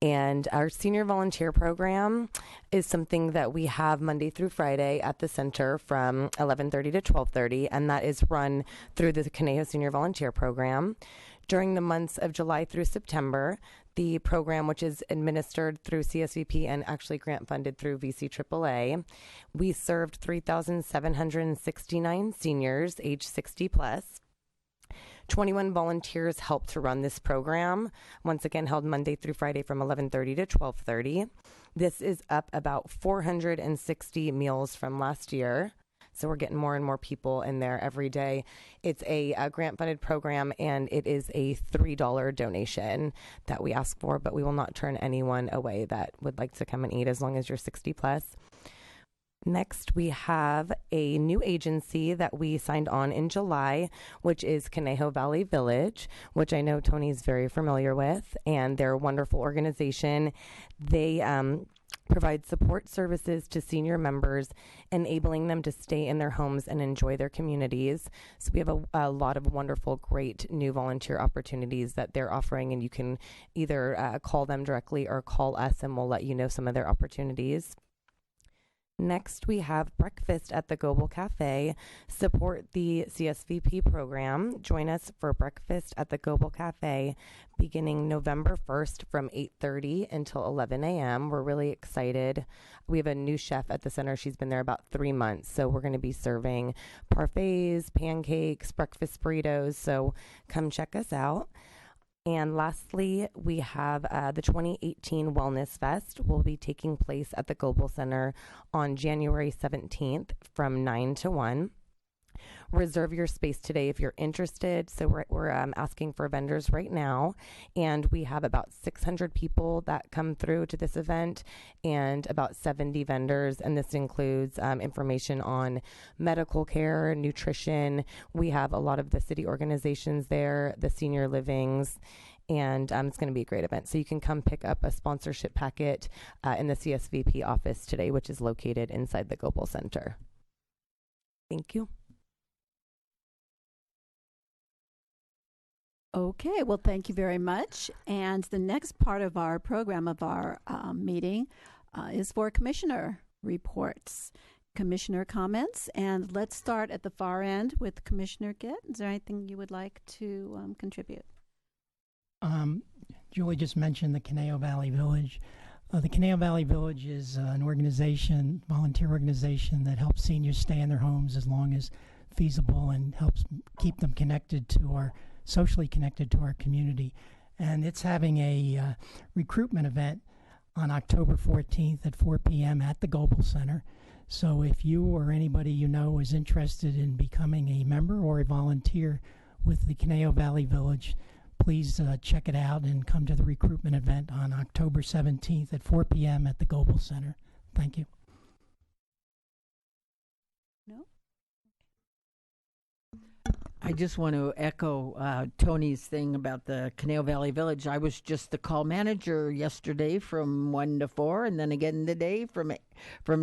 And our senior volunteer program is something that we have Monday through Friday at the center from 11:30 to 12:30, and that is run through the Canal Senior Volunteer Program. During the months of July through September, the program, which is administered through CSVP and actually grant funded through VCAAA. We served 3,769 seniors age 60 plus. 21 volunteers helped to run this program, once again held Monday through Friday from 11:30 to 12:30. This is up about 460 meals from last year. So we're getting more and more people in there every day. It's a grant-funded program, and it is a $3 donation that we ask for, but we will not turn anyone away that would like to come and eat as long as you're 60 plus. Next, we have a new agency that we signed on in July, which is Canal Valley Village, which I know Tony's very familiar with, and they're a wonderful organization. They provide support services to senior members, enabling them to stay in their homes and enjoy their communities. So we have a lot of wonderful, great new volunteer opportunities that they're offering, and you can either call them directly or call us, and we'll let you know some of their opportunities. Next, we have breakfast at the Global Cafe. Support the CSVP program. Join us for breakfast at the Global Cafe beginning November 1st from 8:30 until 11 a.m. We're really excited. We have a new chef at the center. She's been there about 3 months. So we're going to be serving parfaits, pancakes, breakfast burritos. So come check us out. And lastly, we have the 2018 Wellness Fest will be taking place at the Global Center on January 17th from 9 to 1. Reserve your space today if you're interested. So we're asking for vendors right now, and we have about 600 people that come through to this event and about 70 vendors, and this includes information on medical care, nutrition. We have a lot of the city organizations there, the senior livings, and it's going to be a great event. So you can come pick up a sponsorship packet in the CSVP office today, which is located inside the Global Center. Thank you. Okay, well, thank you very much. And the next part of our program, of our meeting, is for commissioner reports, commissioner comments. And let's start at the far end with Commissioner Gitt. Is there anything you would like to contribute? Julie just mentioned the Canal Valley Village. The Canal Valley Village is an organization, volunteer organization, that helps seniors stay in their homes as long as feasible and helps keep them connected to our socially connected to our community. And it's having a recruitment event on October 14th at 4 p.m. at the Global Center. So if you or anybody you know is interested in becoming a member or a volunteer with the Canal Valley Village, please check it out and come to the recruitment event on October 17th at 4 p.m. at the Global Center. Thank you. I just want to echo Tony's thing about the Canal Valley Village. I was just the call manager yesterday from 1 to 4, and then again today from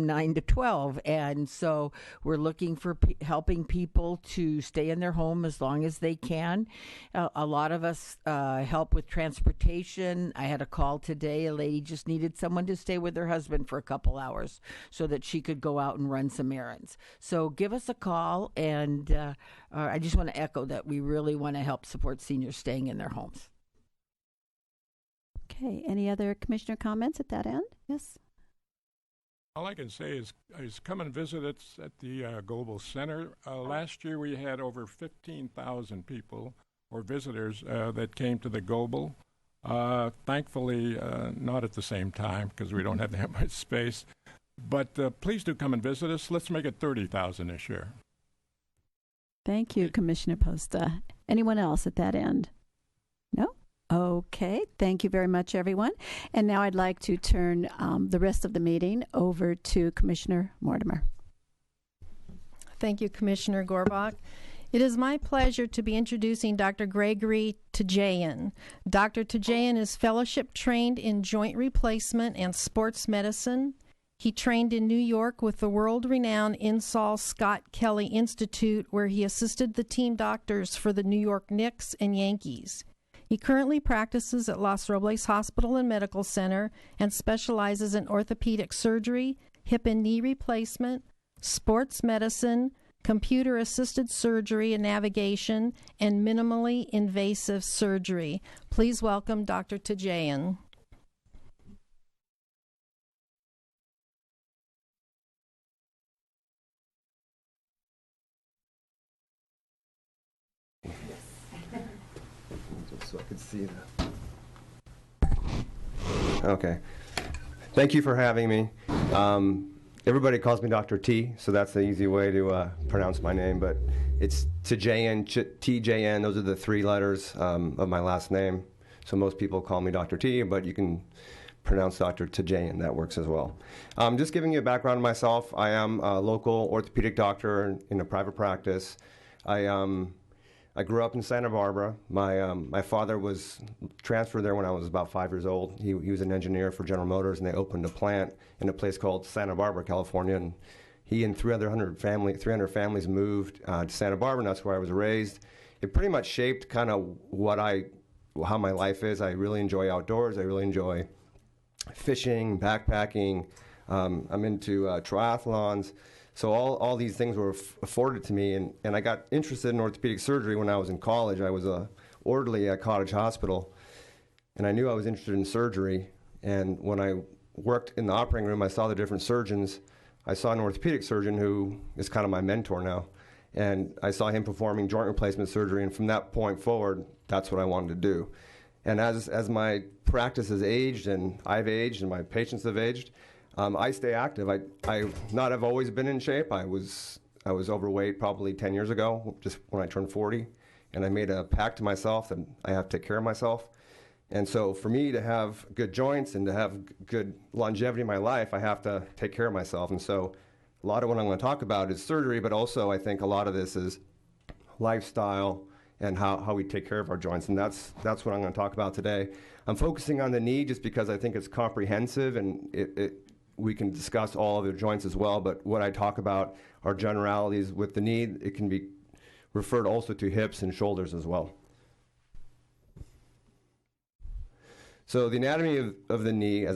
9 to 12. And so we're looking for helping people to stay in their home as long as they can. A lot of us help with transportation. I had a call today. A lady just needed someone to stay with her husband for a couple hours so that she could go out and run some errands. So give us a call, and I just want to echo that we really want to help support seniors staying in their homes. Okay. Any other commissioner comments at that end? Yes. All I can say is come and visit us at the Global Center. Last year we had over 15,000 people or visitors that came to the Global. Thankfully, not at the same time because we don't have that much space. But please do come and visit us. Let's make it 30,000 this year. Thank you, Commissioner Posta. Anyone else at that end? No? Okay. Thank you very much, everyone. And now I'd like to turn the rest of the meeting over to Commissioner Mortimer. Thank you, Commissioner Gorbach. It is my pleasure to be introducing Dr. Gregory Tajan. Dr. Tajan is fellowship trained in joint replacement and sports medicine. He trained in New York with the world-renowned Insull Scott Kelly Institute, where he assisted the team doctors for the New York Knicks and Yankees. He currently practices at Los Robles Hospital and Medical Center and specializes in orthopedic surgery, hip and knee replacement, sports medicine, computer-assisted surgery and navigation, and minimally invasive surgery. Please welcome Dr. Tajan. So I could see that. Okay. Thank you for having me. Everybody calls me Dr. T, so that's the easy way to pronounce my name, but it's Tajan, TJN. Those are the three letters of my last name. So most people call me Dr. T, but you can pronounce Dr. Tajan. That works as well. Just giving you a background of myself, I am a local orthopedic doctor in a private practice. I grew up in Santa Barbara. My father was transferred there when I was about 5 years old. He was an engineer for General Motors, and they opened a plant in a place called Santa Barbara, California. And he and 300 families moved to Santa Barbara, and that's where I was raised. It pretty much shaped kind of how my life is. I really enjoy outdoors. I really enjoy fishing, backpacking. I'm into triathlons. So all these things were afforded to me, and I got interested in orthopedic surgery when I was in college. I was a orderly at Cottage Hospital, and I knew I was interested in surgery. And when I worked in the operating room, I saw the different surgeons. I saw an orthopedic surgeon who is kind of my mentor now, and I saw him performing joint replacement surgery, and from that point forward, that's what I wanted to do. And as my practice has aged, and I've aged, and my patients have aged, I stay active. I've always been in shape. I was overweight probably 10 years ago, just when I turned 40, and I made a pact to myself that I have to take care of myself. And so for me to have good joints and to have good longevity in my life, I have to take care of myself. And so a lot of what I'm going to talk about is surgery, but also I think a lot of this is lifestyle and how we take care of our joints. And that's what I'm going to talk about today. I'm focusing on the knee just because I think it's comprehensive, and we can discuss all of the joints as well, but what I talk about are generalities with the knee. It can be referred also to hips and shoulders as well. So the anatomy of the knee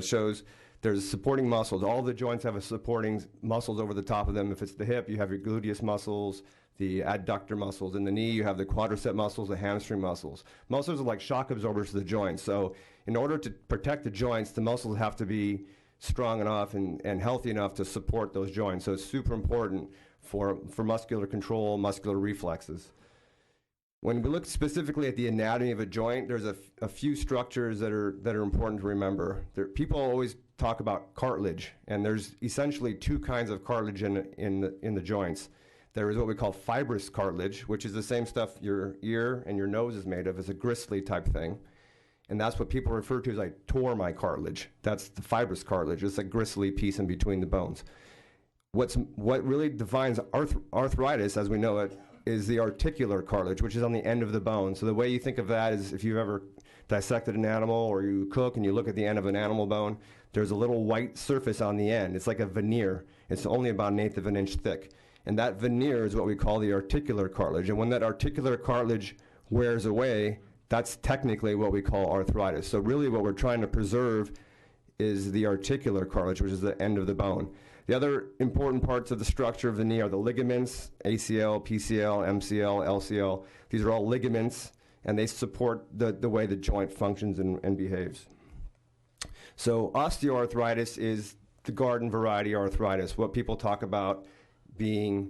shows there's supporting muscles. All the joints have a supporting muscles over the top of them. If it's the hip, you have your gluteus muscles, the adductor muscles. In the knee, you have the quadricep muscles, the hamstring muscles. Muscles are like shock absorbers to the joints. So in order to protect the joints, the muscles have to be strong enough and healthy enough to support those joints. So it's super important for muscular control, muscular reflexes. When we look specifically at the anatomy of a joint, there's a few structures that are important to remember. People always talk about cartilage, and there's essentially two kinds of cartilage in the joints. There is what we call fibrous cartilage, which is the same stuff your ear and your nose is made of. It's a gristly type thing. And that's what people refer to as I tore my cartilage. That's the fibrous cartilage. It's a gristly piece in between the bones. What really defines arthritis, as we know it, is the articular cartilage, which is on the end of the bone. So the way you think of that is if you've ever dissected an animal or you cook and you look at the end of an animal bone, there's a little white surface on the end. It's like a veneer. It's only about 1/8 of an inch thick. And that veneer is what we call the articular cartilage. And when that articular cartilage wears away, that's technically what we call arthritis. So really what we're trying to preserve is the articular cartilage, which is the end of the bone. The other important parts of the structure of the knee are the ligaments, ACL, PCL, MCL, LCL. These are all ligaments, and they support the way the joint functions and behaves. So osteoarthritis is the garden variety arthritis, what people talk about being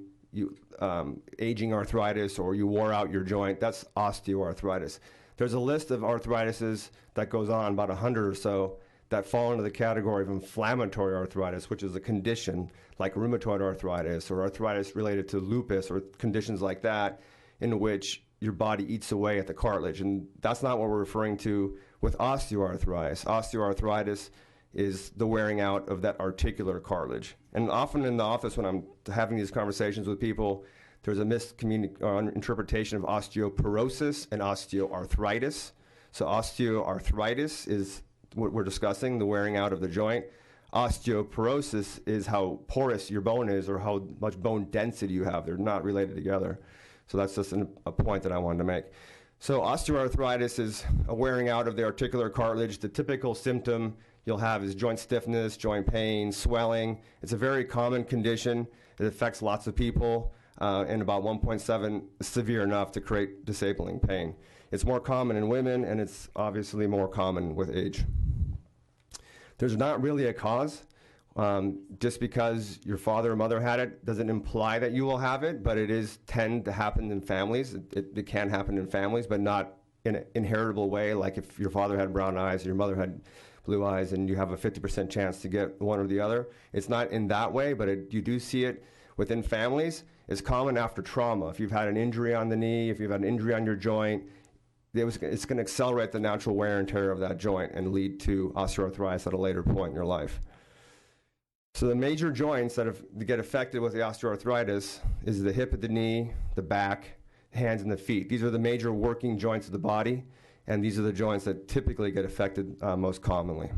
aging arthritis or you wore out your joint. That's osteoarthritis. There's a list of arthritises that goes on, about 100 or so, that fall into the category of inflammatory arthritis, which is a condition like rheumatoid arthritis or arthritis related to lupus or conditions like that, in which your body eats away at the cartilage. And that's not what we're referring to with osteoarthritis. Osteoarthritis is the wearing out of that articular cartilage. And often in the office when I'm having these conversations with people, there's a misinterpretation of osteoporosis and osteoarthritis. So osteoarthritis is what we're discussing, the wearing out of the joint. Osteoporosis is how porous your bone is or how much bone density you have. They're not related together. So that's just a point that I wanted to make. So osteoarthritis is a wearing out of the articular cartilage. The typical symptom you'll have is joint stiffness, joint pain, swelling. It's a very common condition. It affects lots of people, and about 1.7 severe enough to create disabling pain. It's more common in women, and it's obviously more common with age. There's not really a cause. Just because your father or mother had it doesn't imply that you will have it, but it is tend to happen in families. It can happen in families, but not in an inheritable way, like if your father had brown eyes and your mother had blue eyes and you have a 50% chance to get one or the other. It's not in that way, but you do see it within families. It's common after trauma. If you've had an injury on the knee, if you've had an injury on your joint, it's going to accelerate the natural wear and tear of that joint and lead to osteoarthritis at a later point in your life. So the major joints that get affected with the osteoarthritis is the hip at the knee, the back, hands, and the feet. These are the major working joints of the body, and these are the joints that typically get affected most commonly.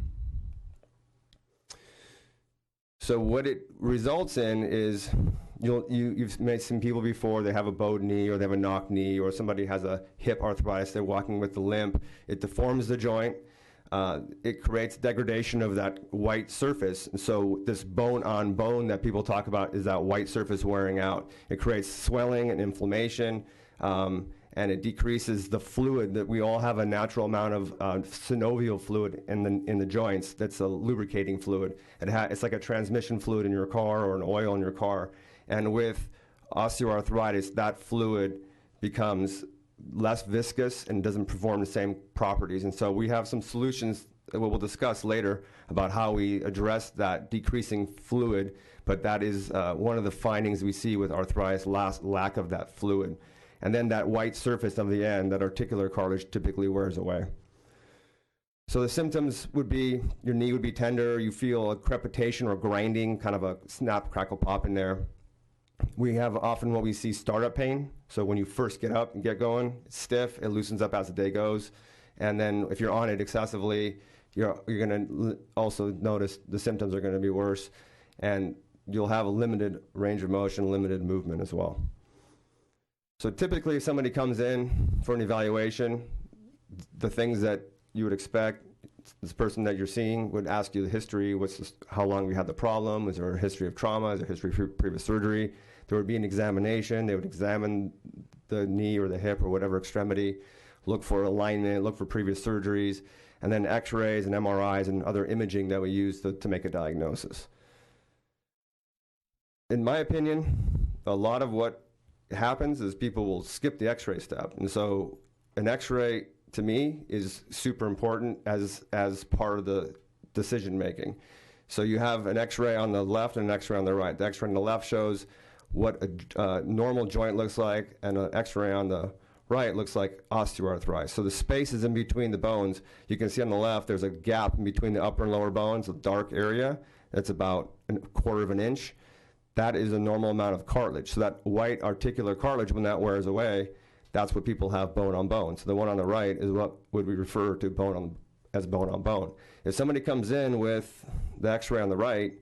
So what it results in is you've met some people before, they have a bowed knee or they have a knock knee, or somebody has a hip arthritis, they're walking with the limp. It deforms the joint. It creates degradation of that white surface. And so this bone on bone that people talk about is that white surface wearing out. It creates swelling and inflammation, and it decreases the fluid that we all have a natural amount of synovial fluid in the joints. That's a lubricating fluid. It's like a transmission fluid in your car or an oil in your car. And with osteoarthritis, that fluid becomes less viscous and doesn't perform the same properties. And so we have some solutions that we'll discuss later about how we address that decreasing fluid, but that is one of the findings we see with arthritis, lack of that fluid. And then that white surface of the end, that articular cartilage, typically wears away. So the symptoms would be your knee would be tender, you feel a crepitation or grinding, kind of a snap, crackle, pop in there. We have often what we see startup pain. So when you first get up and get going, it's stiff, it loosens up as the day goes. And then if you're on it excessively, you're going to also notice the symptoms are going to be worse. And you'll have a limited range of motion, limited movement as well. So typically if somebody comes in for an evaluation, the things that you would expect, this person that you're seeing would ask you the history, how long you had the problem, is there a history of trauma, is there a history of previous surgery. There would be an examination, they would examine the knee or the hip or whatever extremity, look for alignment, look for previous surgeries, and then X-rays and MRIs and other imaging that we use to make a diagnosis. In my opinion, a lot of what happens is people will skip the X-ray step. And so an X-ray, to me, is super important as part of the decision making. So you have an X-ray on the left and an X-ray on the right. The X-ray on the left shows what a normal joint looks like, and an X-ray on the right looks like osteoarthritis. So the spaces in between the bones, you can see on the left there's a gap in between the upper and lower bones, a dark area that's about a quarter of an inch. That is a normal amount of cartilage. So that white articular cartilage, when that wears away, that's what people have bone on bone. So the one on the right is what would we refer to as bone on bone. If somebody comes in with the X-ray on the right,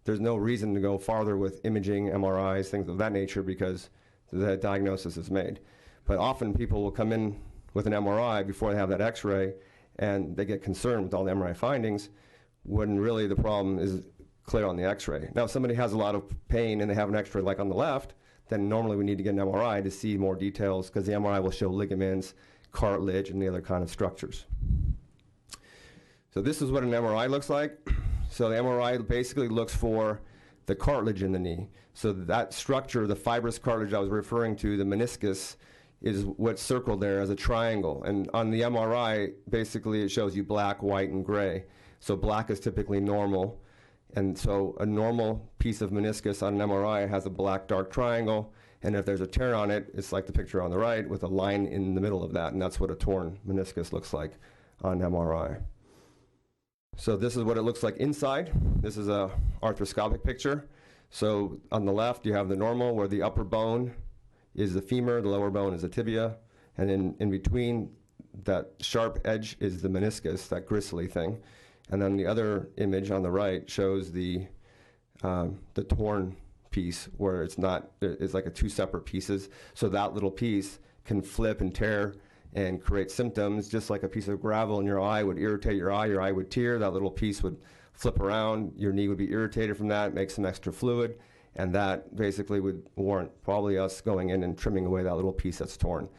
there's no reason to go farther with imaging, MRIs, things of that nature, because the diagnosis is made. But often people will come in with an MRI before they have that X-ray, and they get concerned with all the MRI findings, when really the problem is clear on the X-ray. Now, if somebody has a lot of pain and they have an X-ray like on the left, then normally we need to get an MRI to see more details, because the MRI will show ligaments, cartilage, and the other kind of structures. So this is what an MRI looks like. So the MRI basically looks for the cartilage in the knee. So that structure, the fibrous cartilage I was referring to, the meniscus, is what's circled there as a triangle. And on the MRI, basically it shows you black, white, and gray. So black is typically normal. And so a normal piece of meniscus on an MRI has a black dark triangle, and if there's a tear on it, it's like the picture on the right with a line in the middle of that, and that's what a torn meniscus looks like on MRI. So this is what it looks like inside. This is a arthroscopic picture. So on the left you have the normal, where the upper bone is the femur, the lower bone is the tibia, and in between that sharp edge is the meniscus, that gristly thing. And then the other image on the right shows the torn piece, where it's like two separate pieces. So that little piece can flip and tear and create symptoms, just like a piece of gravel in your eye would irritate your eye would tear, that little piece would flip around, your knee would be irritated from that, make some extra fluid, and that basically would warrant probably us going in and trimming away that little piece that's torn.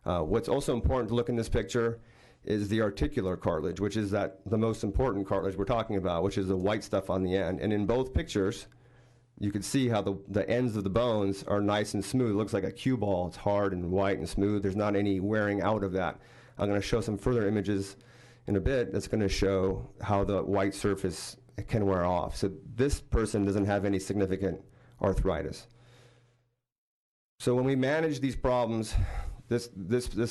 What's also important to look in this picture is the articular cartilage, which is the most important cartilage we're talking about, which is the white stuff on the end. And in both pictures, you can see how the ends of the bones are nice and smooth. It looks like a cue ball. It's hard and white and smooth. There's not any wearing out of that. I'm going to show some further images in a bit that's going to show how the white surface can wear off. So this person doesn't have any significant arthritis. So when we manage these problems, this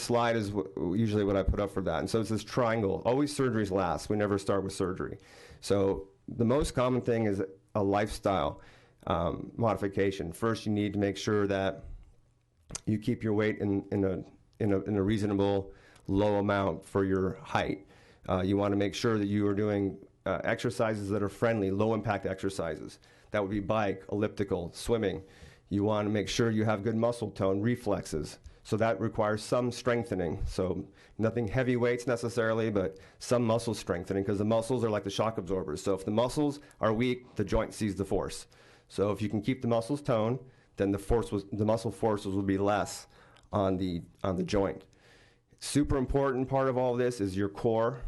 slide is usually what I put up for that. And so it's this triangle. Always surgery's last. We never start with surgery. So the most common thing is a lifestyle modification. First, you need to make sure that you keep your weight in a reasonable low amount for your height. You want to make sure that you are doing exercises that are friendly, low impact exercises. That would be bike, elliptical, swimming. You want to make sure you have good muscle tone, reflexes. So that requires some strengthening. So nothing heavy weights necessarily, but some muscle strengthening, because the muscles are like the shock absorbers. So if the muscles are weak, the joint sees the force. So if you can keep the muscles toned, then the muscle forces will be less on the joint. Super important part of all this is your core.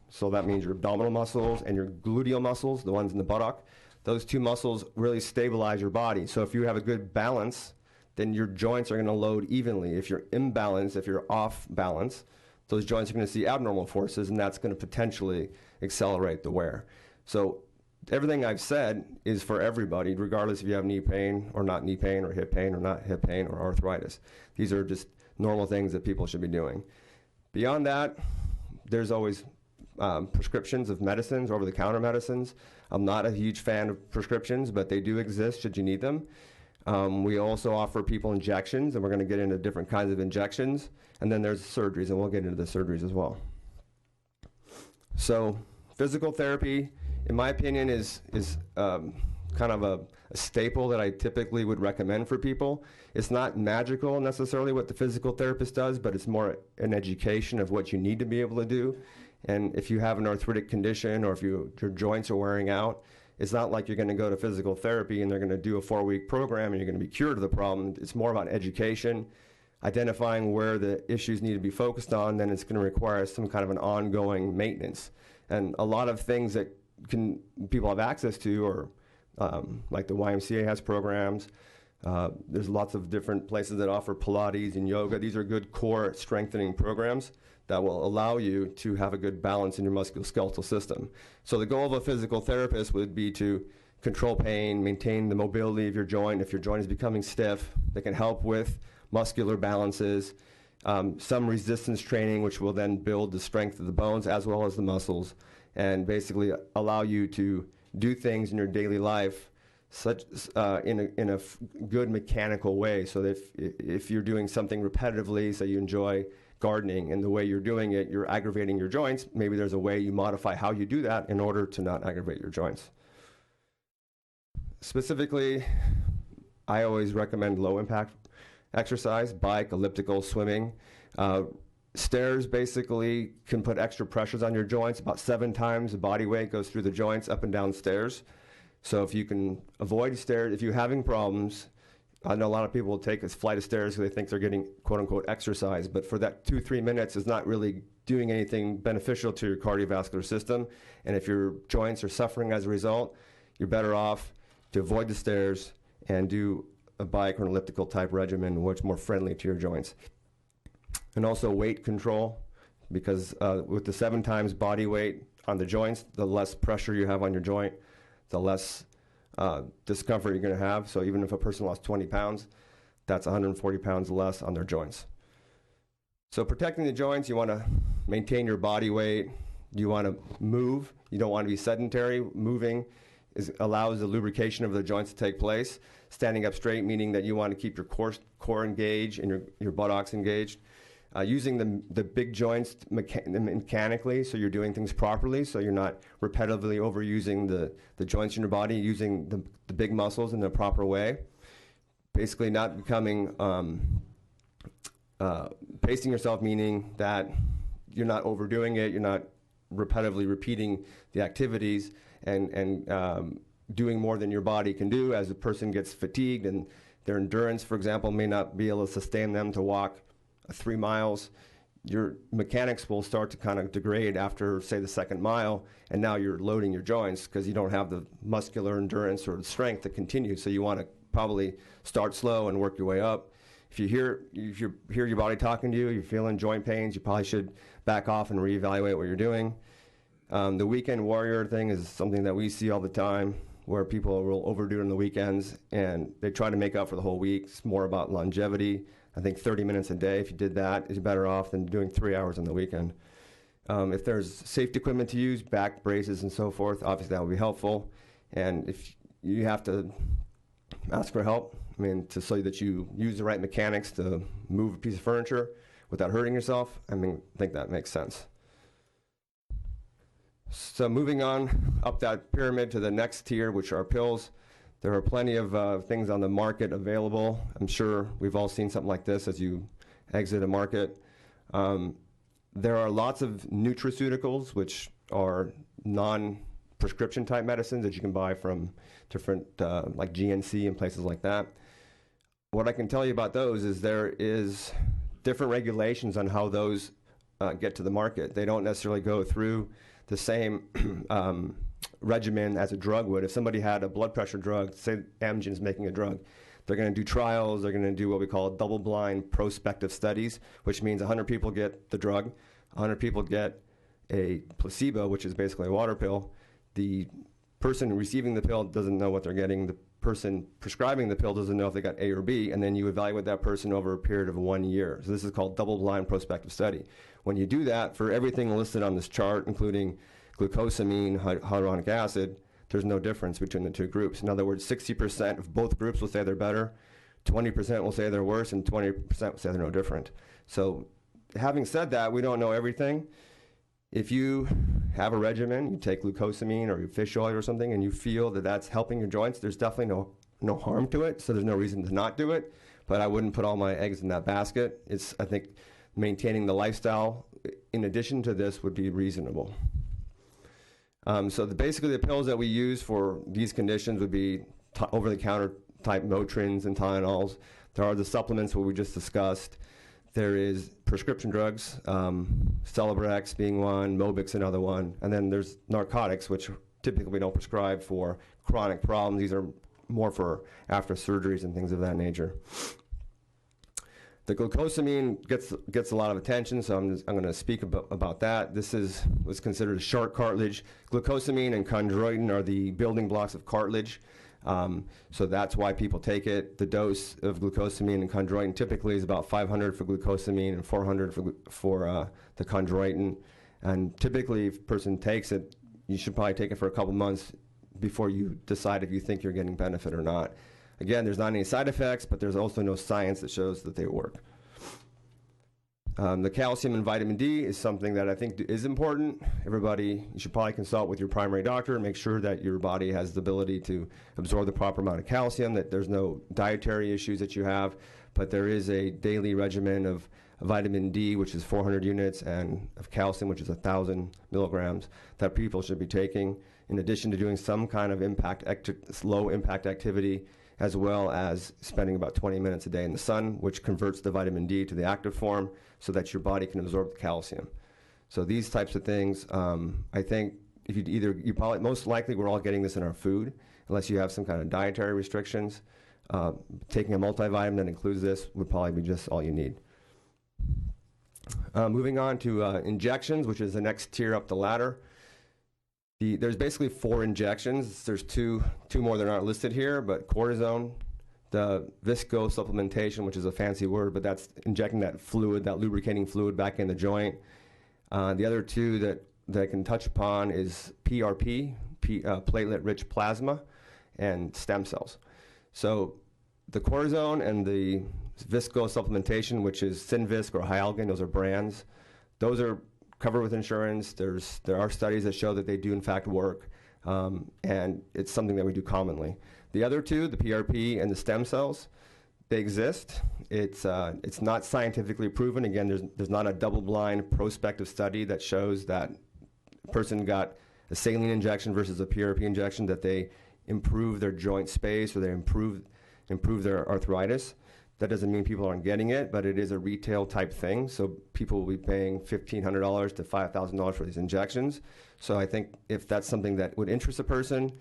So that means your abdominal muscles and your gluteal muscles, the ones in the buttock. Those two muscles really stabilize your body. So if you have a good balance, then your joints are going to load evenly. If you're imbalanced, if you're off balance, those joints are going to see abnormal forces, and that's going to potentially accelerate the wear. So everything I've said is for everybody, regardless if you have knee pain or not knee pain, or hip pain or not hip pain, or arthritis. These are just normal things that people should be doing. Beyond that, there's always prescriptions of medicines, over-the-counter medicines. I'm not a huge fan of prescriptions, but they do exist should you need them. We also offer people injections, and we're going to get into different kinds of injections. And then there's surgeries, and we'll get into the surgeries as well. So physical therapy, in my opinion, is kind of a staple that I typically would recommend for people. It's not magical necessarily what the physical therapist does, but it's more an education of what you need to be able to do. And if you have an arthritic condition, or if your joints are wearing out, it's not like you're going to go to physical therapy and they're going to do a 4-week program and you're going to be cured of the problem. It's more about education, identifying where the issues need to be focused on. Then it's going to require some kind of an ongoing maintenance. And a lot of things that people have access to, or like the YMCA has programs. There's lots of different places that offer Pilates and yoga. These are good core strengthening programs that will allow you to have a good balance in your musculoskeletal system. So the goal of a physical therapist would be to control pain, maintain the mobility of your joint. If your joint is becoming stiff, they can help with muscular balances, some resistance training, which will then build the strength of the bones as well as the muscles, and basically allow you to do things in your daily life in a good mechanical way. So that if you're doing something repetitively, say you enjoy gardening, and the way you're doing it, you're aggravating your joints, maybe there's a way you modify how you do that in order to not aggravate your joints. Specifically, I always recommend low impact exercise, bike, elliptical, swimming. Stairs basically can put extra pressures on your joints. About 7 times the body weight goes through the joints up and down stairs. So if you can avoid stairs, if you're having problems, I know a lot of people will take a flight of stairs because they think they're getting quote-unquote exercise, but for that 2-3 minutes is not really doing anything beneficial to your cardiovascular system. And if your joints are suffering as a result, you're better off to avoid the stairs and do a bike or an elliptical type regimen, which is more friendly to your joints. And also weight control, because with the 7 times body weight on the joints, the less pressure you have on your joint, the less discomfort you're going to have. So even if a person lost 20 pounds, that's 140 pounds less on their joints. So protecting the joints, you want to maintain your body weight. You want to move. You don't want to be sedentary. Moving allows the lubrication of the joints to take place. Standing up straight, meaning that you want to keep your core engaged and your buttocks engaged. Using the big joints mechanically, so you're doing things properly, so you're not repetitively overusing the joints in your body, using the big muscles in the proper way. Basically not becoming pacing yourself, meaning that you're not overdoing it, you're not repetitively repeating the activities and doing more than your body can do. As a person gets fatigued and their endurance, for example, may not be able to sustain them to walk 3 miles, your mechanics will start to kind of degrade after, say, the second mile, and now you're loading your joints because you don't have the muscular endurance or the strength to continue. So you want to probably start slow and work your way up. If you hear your body talking to you, you're feeling joint pains, you probably should back off and reevaluate what you're doing. The weekend warrior thing is something that we see all the time, where people will overdo it on the weekends and they try to make up for the whole week. It's more about longevity. I think 30 minutes a day, if you did that, is better off than doing 3 hours on the weekend. If there's safety equipment to use, back braces and so forth, obviously that would be helpful. And if you have to ask for help, so that you use the right mechanics to move a piece of furniture without hurting yourself, I think that makes sense. So moving on up that pyramid to the next tier, which are pills. There are plenty of things on the market available. I'm sure we've all seen something like this as you exit a market. There are lots of nutraceuticals, which are non-prescription type medicines that you can buy from different, like GNC and places like that. What I can tell you about those is there is different regulations on how those get to the market. They don't necessarily go through the same regimen as a drug would. If somebody had a blood pressure drug, say Amgen's making a drug, they're going to do trials, they're going to do what we call double-blind prospective studies, which means 100 people get the drug, 100 people get a placebo, which is basically a water pill. The person receiving the pill doesn't know what they're getting. The person prescribing the pill doesn't know if they got A or B, and then you evaluate that person over a period of 1 year. So this is called double-blind prospective study. When you do that, for everything listed on this chart, including glucosamine, hyaluronic acid, there's no difference between the two groups. In other words, 60% of both groups will say they're better, 20% will say they're worse, and 20% will say they're no different. So having said that, we don't know everything. If you have a regimen, you take glucosamine or your fish oil or something, and you feel that that's helping your joints, there's definitely no harm to it, so there's no reason to not do it. But I wouldn't put all my eggs in that basket. I think maintaining the lifestyle in addition to this would be reasonable. So basically the pills that we use for these conditions would be over-the-counter type Motrins and Tylenols. There are the supplements, what we just discussed. There is prescription drugs, Celebrex being one, Mobix another one, and then there's narcotics, which typically we don't prescribe for chronic problems. These are more for after surgeries and things of that nature. The glucosamine gets a lot of attention, so I'm going to speak about that. This was considered a shark cartilage. Glucosamine and chondroitin are the building blocks of cartilage, so that's why people take it. The dose of glucosamine and chondroitin typically is about 500 for glucosamine and 400 for the chondroitin. And typically, if a person takes it, you should probably take it for a couple months before you decide if you think you're getting benefit or not. Again, there's not any side effects, but there's also no science that shows that they work. The calcium and vitamin D is something that I think is important. You should probably consult with your primary doctor and make sure that your body has the ability to absorb the proper amount of calcium, that there's no dietary issues that you have, but there is a daily regimen of vitamin D, which is 400 units, and of calcium, which is 1,000 milligrams, that people should be taking, in addition to doing some kind of low impact activity, as well as spending about 20 minutes a day in the sun, which converts the vitamin D to the active form so that your body can absorb the calcium. So these types of things, I think if you probably, most likely we're all getting this in our food, unless you have some kind of dietary restrictions. Taking a multivitamin that includes this would probably be just all you need. Moving on to injections, which is the next tier up the ladder. There's basically 4 injections. There's two more that aren't listed here, but cortisone, the visco supplementation, which is a fancy word, but that's injecting that fluid, that lubricating fluid back in the joint. The other 2 that I can touch upon is PRP, platelet-rich plasma, and stem cells. So the cortisone and the visco supplementation, which is Synvisc or Hyalgan, those are brands. Those are covered with insurance. There are studies that show that they do in fact work, and it's something that we do commonly. The other 2, the PRP and the stem cells, they exist. It's not scientifically proven. Again, there's not a double-blind prospective study that shows that a person got a saline injection versus a PRP injection, that they improve their joint space or they improve their arthritis. That doesn't mean people aren't getting it, but it is a retail type thing. So people will be paying $1,500 to $5,000 for these injections. So I think if that's something that would interest a person,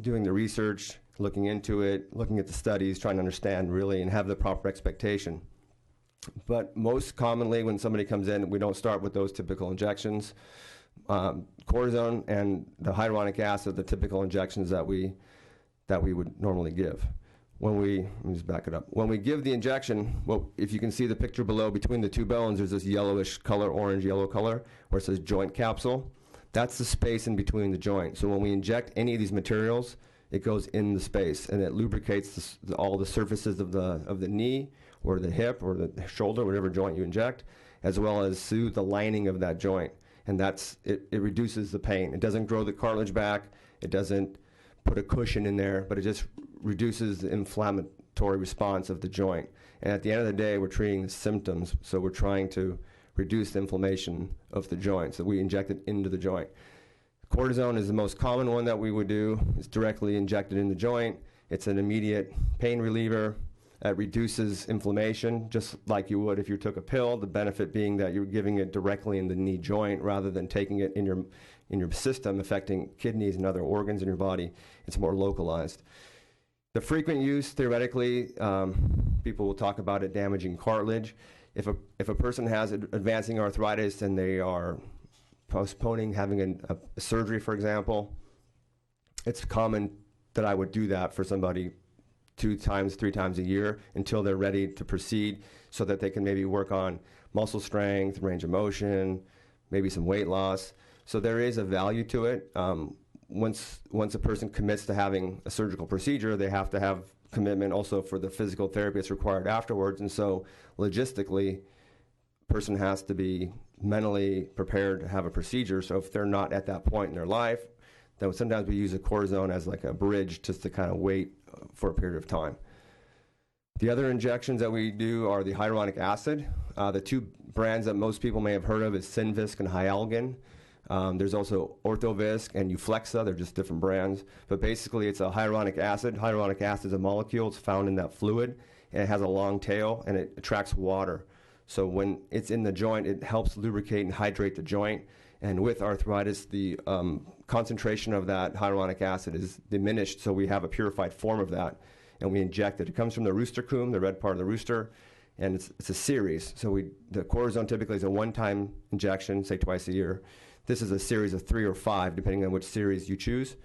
doing the research, looking into it, looking at the studies, trying to understand really and have the proper expectation. But most commonly when somebody comes in, we don't start with those typical injections. Cortisone and the hyaluronic acid, the typical injections that we would normally give. Let me just back it up. When we give the injection, well, if you can see the picture below, between the two bones, there's this yellowish color, orange-yellow color, where it says joint capsule. That's the space in between the joint. So when we inject any of these materials, it goes in the space, and it lubricates all the surfaces of the knee or the hip or the shoulder, whatever joint you inject, as well as soothe the lining of that joint. And it reduces the pain. It doesn't grow the cartilage back. It doesn't put a cushion in there, but it just reduces the inflammatory response of the joint. And at the end of the day, we're treating the symptoms, so we're trying to reduce the inflammation of the joint, so we inject it into the joint. Cortisone is the most common one that we would do. It's directly injected in the joint. It's an immediate pain reliever. It reduces inflammation, just like you would if you took a pill, the benefit being that you're giving it directly in the knee joint rather than taking it in your system, affecting kidneys and other organs in your body. It's more localized. The frequent use, theoretically, people will talk about it damaging cartilage. If a person has advancing arthritis and they are postponing having a surgery, for example, it's common that I would do that for somebody 2 times, 3 times a year until they're ready to proceed, so that they can maybe work on muscle strength, range of motion, maybe some weight loss. So there is a value to it. Once a person commits to having a surgical procedure, they have to have commitment also for the physical therapy that's required afterwards. And so logistically, a person has to be mentally prepared to have a procedure. So if they're not at that point in their life, then sometimes we use a cortisone as like a bridge just to kind of wait for a period of time. The other injections that we do are the hyaluronic acid. The 2 brands that most people may have heard of is Synvisc and Hyalgan. There's also Orthovisc and Euflexa. They're just different brands. But basically, it's a hyaluronic acid. Hyaluronic acid is a molecule. It's found in that fluid, and it has a long tail, and it attracts water. So when it's in the joint, it helps lubricate and hydrate the joint. And with arthritis, the concentration of that hyaluronic acid is diminished, so we have a purified form of that, and we inject it. It comes from the rooster comb, the red part of the rooster, and it's a series. So the cortisone typically is a one-time injection, say twice a year. This is a series of 3 or 5, depending on which series you choose.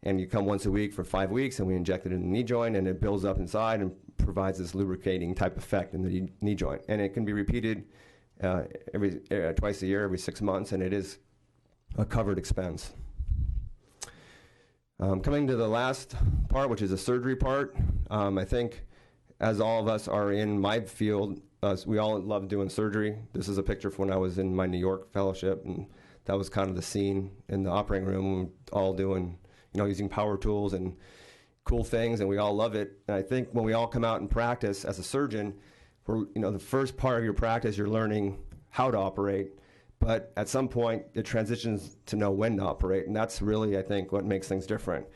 And you come once a week for 5 weeks, and we inject it in the knee joint, and it builds up inside and provides this lubricating type effect in the knee joint. And it can be repeated twice a year, every 6 months, and it is a covered expense. Coming to the last part, which is the surgery part, I think as all of us are in my field, we all love doing surgery. This is a picture from when I was in my New York fellowship, and that was kind of the scene in the operating room, all doing, using power tools and cool things, and we all love it. And I think when we all come out and practice as a surgeon, the first part of your practice, you're learning how to operate, but at some point, it transitions to know when to operate, and that's really, I think, what makes things different.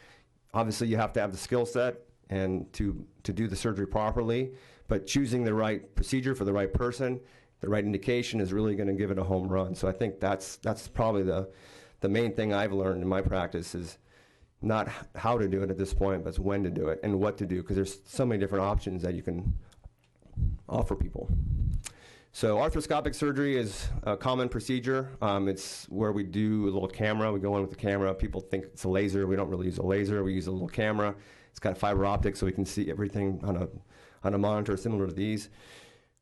Obviously, you have to have the skill set and to do the surgery properly, but choosing the right procedure for the right person, the right indication is really going to give it a home run. So I think that's probably the main thing I've learned in my practice is not how to do it at this point, but it's when to do it and what to do, because there's so many different options that you can offer people. So arthroscopic surgery is a common procedure. It's where we do a little camera. We go in with the camera. People think it's a laser. We don't really use a laser. We use a little camera. It's got fiber optics, so we can see everything on a monitor similar to these.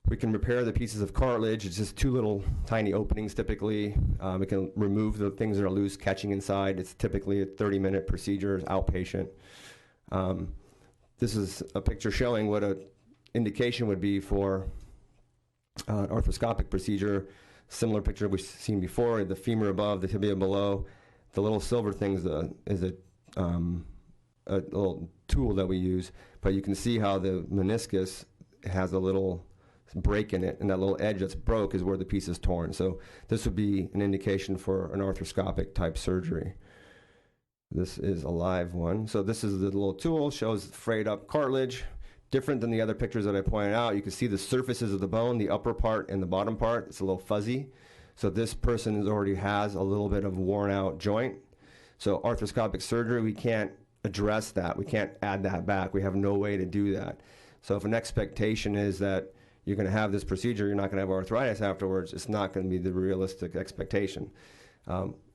We can repair the pieces of cartilage. It's just 2 little tiny openings typically. We can remove the things that are loose, catching inside. It's typically a 30-minute procedure, outpatient. This is a picture showing what an indication would be for an arthroscopic procedure. Similar picture we've seen before, the femur above, the tibia below. The little silver thing is a little tool that we use, but you can see how the meniscus has a little break in it, and that little edge that's broke is where the piece is torn. So this would be an indication for an arthroscopic type surgery. This is a live one. So this is the little tool, shows frayed up cartilage. Different than the other pictures that I pointed out, you can see the surfaces of the bone, the upper part and the bottom part. It's a little fuzzy. So this person already has a little bit of worn out joint. So arthroscopic surgery, we can't address that. We can't add that back. We have no way to do that. So if an expectation is that you're going to have this procedure, you're not going to have arthritis afterwards, it's not going to be the realistic expectation.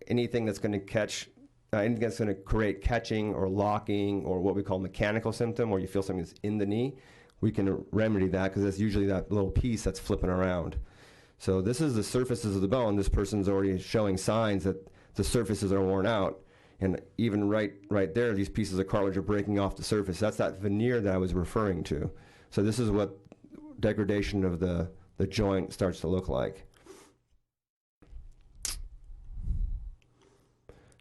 Anything that's going to catch, anything that's going to create catching or locking or what we call mechanical symptom, where you feel something that's in the knee, we can remedy that because that's usually that little piece that's flipping around. So this is the surfaces of the bone. This person's already showing signs that the surfaces are worn out. And even right there, these pieces of cartilage are breaking off the surface. That's that veneer that I was referring to. So this is what degradation of the joint starts to look like.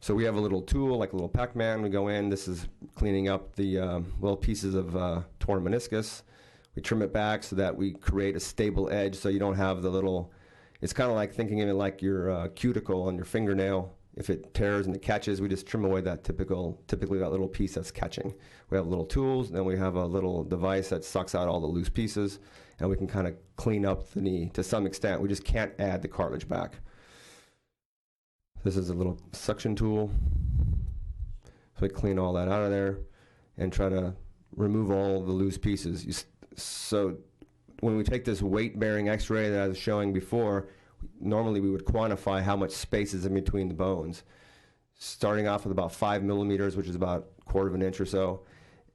So we have a little tool, like a little Pac-Man. We go in. This is cleaning up the little pieces of torn meniscus. We trim it back so that we create a stable edge so you don't have the little, it's kind of like thinking of it like your cuticle on your fingernail. If it tears and it catches, we just trim away that typically that little piece that's catching. We have little tools, and then we have a little device that sucks out all the loose pieces, and we can kind of clean up the knee to some extent. We just can't add the cartilage back. This is a little suction tool. So we clean all that out of there and try to remove all the loose pieces. So when we take this weight-bearing X-ray that I was showing before, normally we would quantify how much space is in between the bones, starting off with about 5 millimeters, which is about a quarter of an inch or so.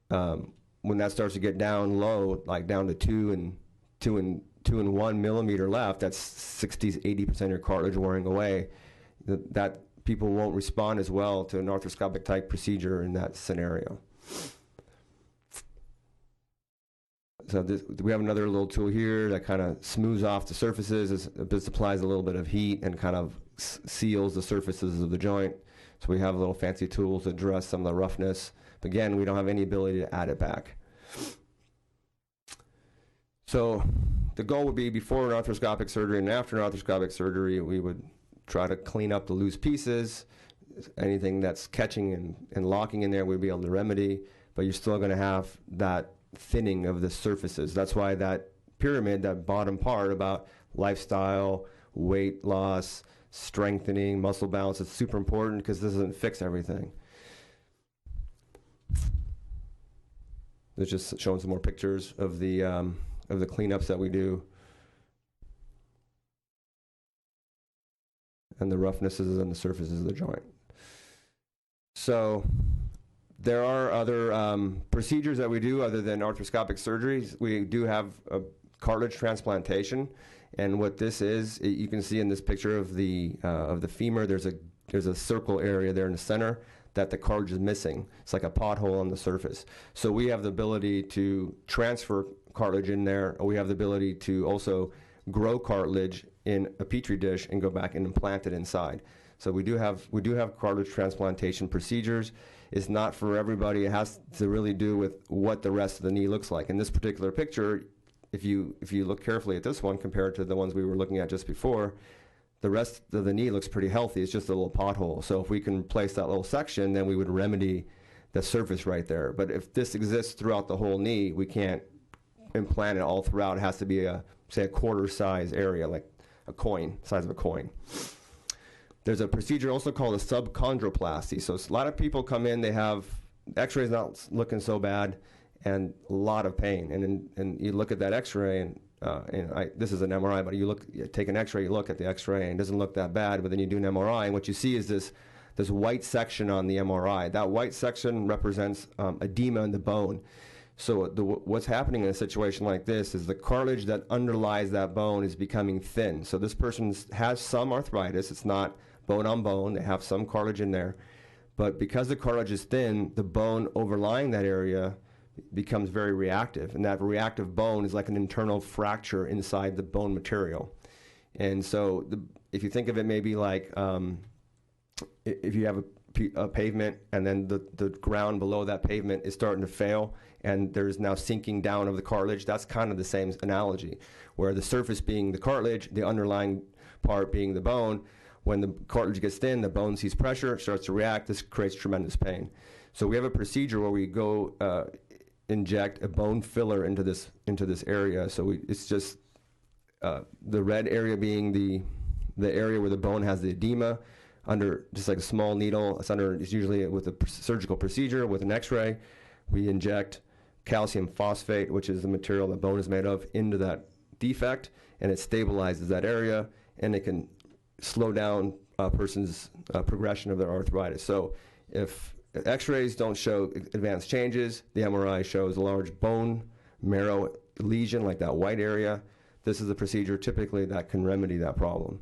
When that starts to get down low, like down to 2 and 1 millimeter left, that's 60-80% of your cartilage wearing away. That people won't respond as well to an arthroscopic type procedure in that scenario. So we have another little tool here that kind of smooths off the surfaces. This applies a little bit of heat and kind of seals the surfaces of the joint. So we have little fancy tools to address some of the roughness. But again, we don't have any ability to add it back. So the goal would be before an arthroscopic surgery and after an arthroscopic surgery, we would try to clean up the loose pieces. Anything that's catching and locking in there, we'd be able to remedy. But you're still going to have that thinning of the surfaces. That's why that pyramid, that bottom part about lifestyle, weight loss, strengthening, muscle balance, is super important because this doesn't fix everything. It's just showing some more pictures of the cleanups that we do and the roughnesses and the surfaces of the joint. So there are other procedures that we do other than arthroscopic surgeries. We do have a cartilage transplantation, and what this is, you can see in this picture of the femur. There's a circle area there in the center that the cartilage is missing. It's like a pothole on the surface. So we have the ability to transfer cartilage in there, or we have the ability to also grow cartilage in a petri dish and go back and implant it inside. So we do have cartilage transplantation procedures. It's not for everybody. It has to really do with what the rest of the knee looks like. In this particular picture, if you look carefully at this one compared to the ones we were looking at just before, the rest of the knee looks pretty healthy. It's just a little pothole. So if we can place that little section, then we would remedy the surface right there. But if this exists throughout the whole knee, we can't implant it all throughout. It has to be say a quarter size area, like a coin, size of a coin. There's a procedure also called a subchondroplasty. So a lot of people come in, they have X-rays not looking so bad, and a lot of pain. And you look at that X-ray, and this is an MRI, but you take an X-ray, you look at the X-ray, and it doesn't look that bad. But then you do an MRI, and what you see is this white section on the MRI. That white section represents edema in the bone. So what's happening in a situation like this is the cartilage that underlies that bone is becoming thin. So this person has some arthritis. It's not bone on bone. They have some cartilage in there. But because the cartilage is thin, the bone overlying that area becomes very reactive. And that reactive bone is like an internal fracture inside the bone material. And so if you think of it maybe like if you have a pavement, and then the ground below that pavement is starting to fail, and there's now sinking down of the cartilage. That's kind of the same analogy, where the surface being the cartilage, the underlying part being the bone. When the cartilage gets thin, the bone sees pressure, starts to react. This creates tremendous pain. So we have a procedure where we go inject a bone filler into this area. So it's just the red area being the area where the bone has the edema, under just like a small needle. It's usually with a surgical procedure with an X-ray. We inject calcium phosphate, which is the material the bone is made of, into that defect, and it stabilizes that area, and it can slow down a person's progression of their arthritis. So if X-rays don't show advanced changes, the MRI shows a large bone marrow lesion like that white area. This is a procedure typically that can remedy that problem.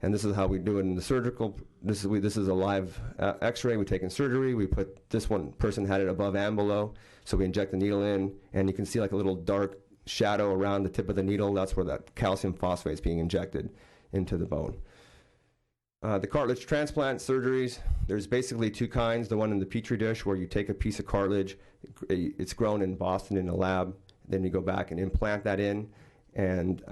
And this is how we do it in the surgical. This is a live X-ray. We take in surgery. We put this one person had it above and below, so we inject the needle in, and you can see like a little dark shadow around the tip of the needle. That's where that calcium phosphate is being injected into the bone. The cartilage transplant surgeries, there's basically two kinds. The one in the Petri dish, where you take a piece of cartilage, it's grown in Boston in a lab, then you go back and implant that in, and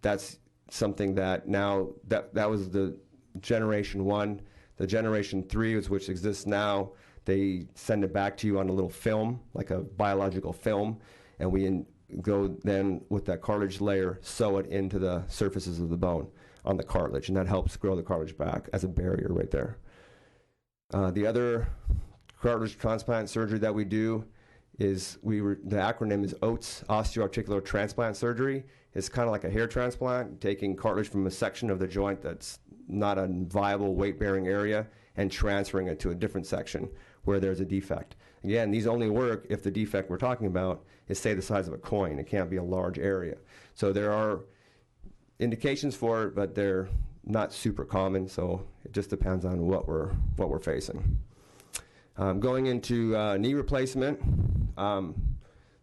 that's something that now, that was the generation 1. The generation 3, which exists now, they send it back to you on a little film, like a biological film, and we go then with that cartilage layer, sew it into the surfaces of the bone on the cartilage, and that helps grow the cartilage back as a barrier right there. The other cartilage transplant surgery that we do is, the acronym is OATS, Osteoarticular Transplant Surgery. It's kind of like a hair transplant, taking cartilage from a section of the joint that's not a viable weight-bearing area and transferring it to a different section where there's a defect. Again, these only work if the defect we're talking about is, say, the size of a coin. It can't be a large area. So there are indications for it, but they're not super common, so it just depends on what we're facing. Going into knee replacement,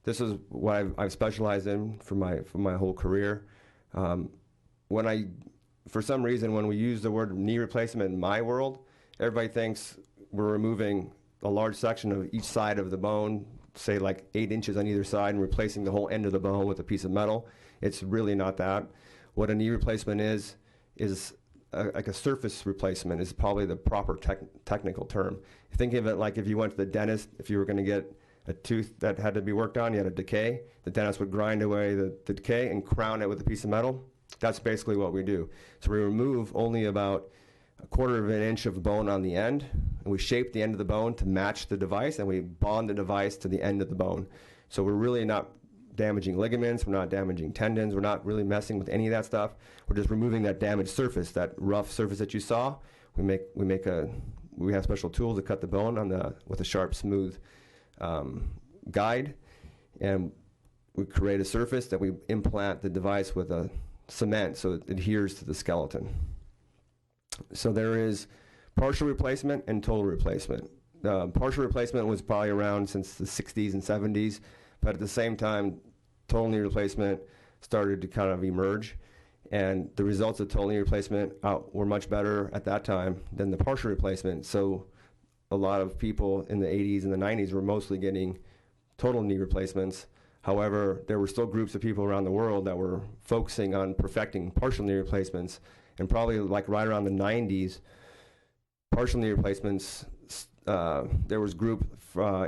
this is what I've specialized in for my whole career. For some reason, when we use the word knee replacement in my world, everybody thinks we're removing a large section of each side of the bone, say like 8 inches on either side, and replacing the whole end of the bone with a piece of metal. It's really not that. What a knee replacement is like a surface replacement is probably the proper technical term. Think of it like if you went to the dentist, if you were going to get a tooth that had to be worked on, you had a decay, the dentist would grind away the decay and crown it with a piece of metal. That's basically what we do. So we remove only about 1/4 of an inch of bone on the end, and we shape the end of the bone to match the device, and we bond the device to the end of the bone. So we're really not damaging ligaments, we're not damaging tendons, we're not really messing with any of that stuff. We're just removing that damaged surface, that rough surface that you saw. We have special tools to cut the bone with a sharp, smooth guide, and we create a surface that we implant the device with a cement so it adheres to the skeleton. So there is partial replacement and total replacement. Partial replacement was probably around since the 60s and 70s, but at the same time, total knee replacement started to kind of emerge, and the results of total knee replacement were much better at that time than the partial replacement. So a lot of people in the 80s and the 90s were mostly getting total knee replacements. However, there were still groups of people around the world that were focusing on perfecting partial knee replacements, and probably like right around the 90s, partial knee replacements, there was a group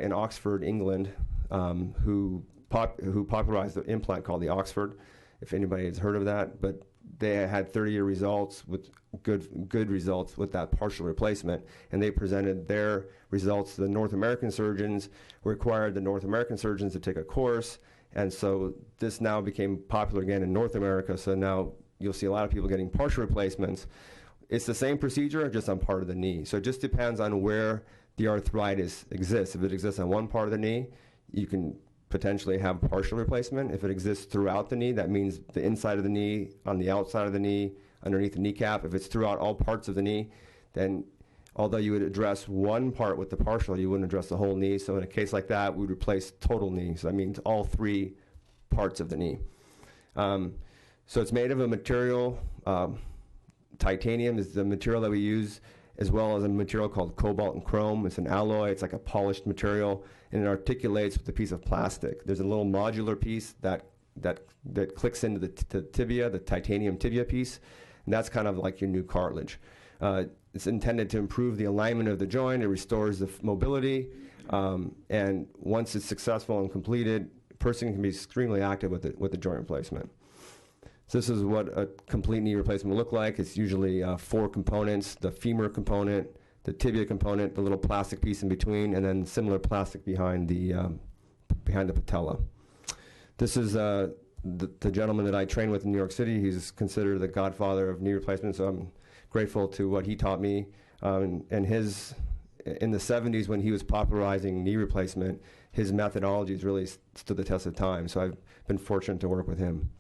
in Oxford, England, who popularized the implant called the Oxford, if anybody has heard of that. But they had 30-year results with good results with that partial replacement, and they presented their results to the North American surgeons, required the North American surgeons to take a course, and so this now became popular again in North America. So now you'll see a lot of people getting partial replacements. It's the same procedure, just on part of the knee. So it just depends on where the arthritis exists. If it exists on one part of the knee, you can potentially have partial replacement. If it exists throughout the knee, that means the inside of the knee, on the outside of the knee, underneath the kneecap. If it's throughout all parts of the knee, then although you would address one part with the partial, you wouldn't address the whole knee. So in a case like that, we would replace total knee. So that means all 3 parts of the knee. So it's made of a material, titanium is the material that we use, as well as a material called cobalt and chrome. It's an alloy. It's like a polished material, and it articulates with a piece of plastic. There's a little modular piece that clicks into the tibia, the titanium tibia piece, and that's kind of like your new cartilage. It's intended to improve the alignment of the joint. It restores the mobility, and once it's successful and completed, a person can be extremely active with the joint replacement. So this is what a complete knee replacement will look like. It's usually 4 components: the femur component, the tibia component, the little plastic piece in between, and then similar plastic behind the patella. This is the gentleman that I trained with in New York City. He's considered the godfather of knee replacement, so I'm grateful to what he taught me. And in the 70s, when he was popularizing knee replacement, his methodologies really stood the test of time. So I've been fortunate to work with him.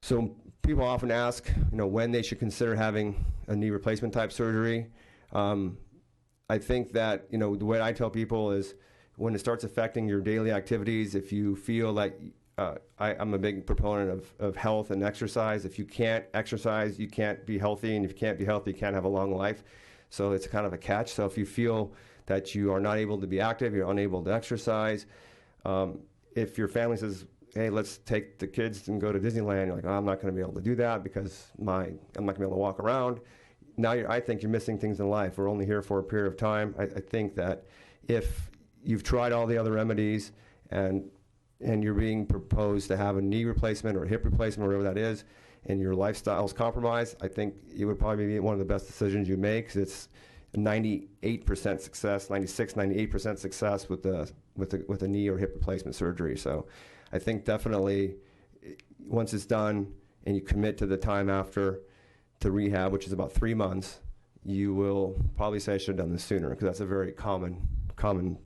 So people often ask, when they should consider having a knee replacement type surgery. I think that, the way I tell people is when it starts affecting your daily activities, if you feel like I'm a big proponent of health and exercise. If you can't exercise, you can't be healthy, and if you can't be healthy, you can't have a long life. So it's kind of a catch. So if you feel that you are not able to be active, you're unable to exercise, if your family says, hey, let's take the kids and go to Disneyland, you're like, I'm not going to be able to do that because I'm not going to be able to walk around. Now I think you're missing things in life. We're only here for a period of time. I think that if you've tried all the other remedies and you're being proposed to have a knee replacement or a hip replacement, whatever that is, and your lifestyle is compromised, I think it would probably be one of the best decisions you make, because it's 98% success, 96, 98% success with a knee or hip replacement surgery. So I think definitely once it's done and you commit to the time after to rehab, which is about 3 months, you will probably say I should have done this sooner, because that's a very common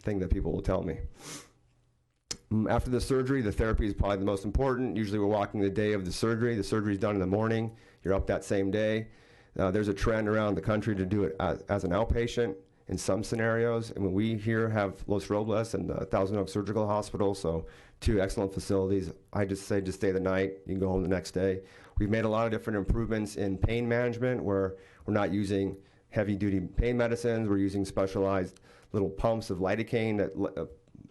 thing that people will tell me. After the surgery, the therapy is probably the most important. Usually we're walking the day of the surgery. The surgery is done in the morning. You're up that same day. There's a trend around the country to do it as an outpatient in some scenarios. And we here have Los Robles and Thousand Oaks Surgical Hospital, so 2 excellent facilities. I just say just stay the night. You can go home the next day. We've made a lot of different improvements in pain management, where we're not using heavy-duty pain medicines. We're using specialized little pumps of lidocaine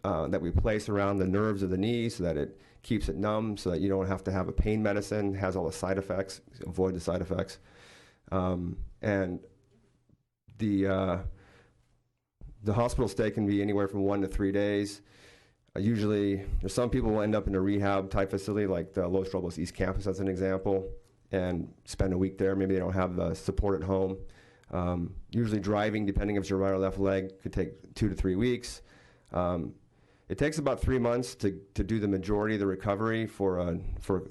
that we place around the nerves of the knee so that it keeps it numb, so that you don't have to have a pain medicine, has all the side effects, avoid the side effects. And the hospital stay can be anywhere from 1 to 3 days. Usually, some people will end up in a rehab type facility, like the Los Robles East Campus as an example, and spend a week there. Maybe they don't have the support at home. Usually driving, depending if it's your right or left leg, could take 2 to 3 weeks. It takes about 3 months to do the majority of the recovery for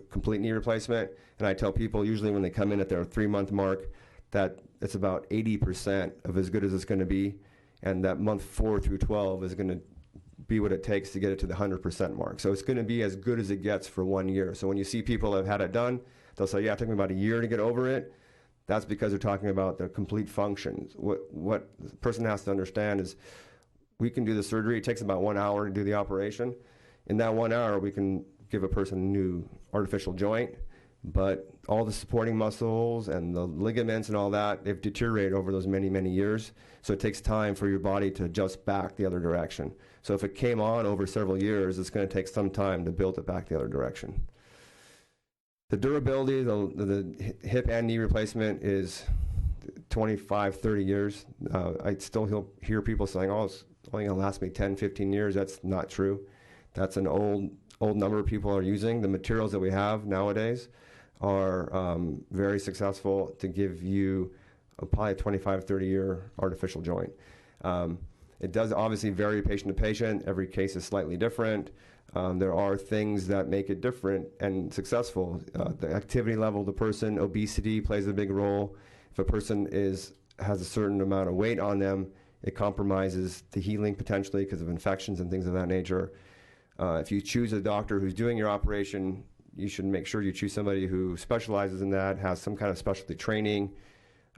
complete knee replacement. And I tell people usually when they come in at their 3-month mark that it's about 80% of as good as it's going to be, and that month 4 through 12 is going to be what it takes to get it to the 100% mark. So it's going to be as good as it gets for 1 year. So when you see people that have had it done, they'll say, yeah, it took me about a year to get over it. That's because they're talking about their complete functions. What the person has to understand is we can do the surgery. It takes about 1 hour to do the operation. In that 1 hour, we can give a person a new artificial joint, but all the supporting muscles and the ligaments and all that, they've deteriorated over those many, many years. So it takes time for your body to adjust back the other direction. So if it came on over several years, it's going to take some time to build it back the other direction. The durability, the hip and knee replacement is 25, 30 years. I still hear people saying, oh, it's only going to last me 10, 15 years. That's not true. That's an old number of people are using. The materials that we have nowadays are very successful to give you probably a 25, 30-year artificial joint. It does obviously vary patient to patient. Every case is slightly different. There are things that make it different and successful. The activity level of the person, obesity plays a big role. If a person has a certain amount of weight on them, it compromises the healing potentially because of infections and things of that nature. If you choose a doctor who's doing your operation, you should make sure you choose somebody who specializes in that, has some kind of specialty training.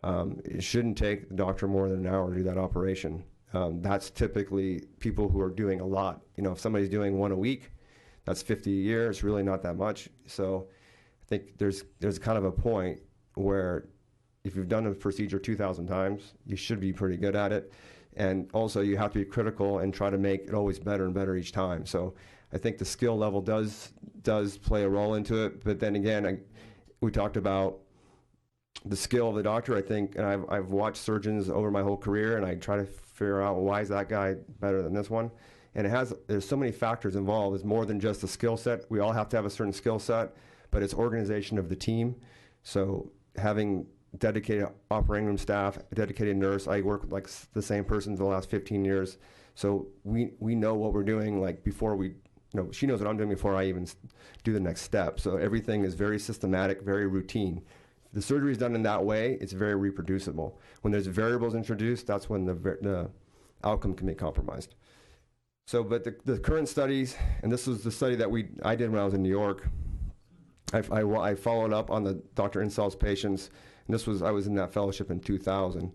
It shouldn't take the doctor more than an hour to do that operation. That's typically people who are doing a lot. If somebody's doing 1 a week, that's 50 a year. It's really not that much. So I think there's kind of a point where if you've done a procedure 2,000 times, you should be pretty good at it. And also, you have to be critical and try to make it always better and better each time. So I think the skill level does play a role into it. But then again, we talked about the skill of the doctor. I think, and I've watched surgeons over my whole career, and I try to figure out, why is that guy better than this one? And there's so many factors involved. It's more than just a skill set. We all have to have a certain skill set, but it's organization of the team. So having dedicated operating room staff, a dedicated nurse. I work with like the same person for the last 15 years. So we know what we're doing, like before she knows what I'm doing before I even do the next step. So everything is very systematic, very routine. If the surgery is done in that way, it's very reproducible. When there's variables introduced, that's when the outcome can be compromised. So, but the current studies, and this was the study that I did when I was in New York. I followed up on the Dr. Insal's patients, and I was in that fellowship in 2000.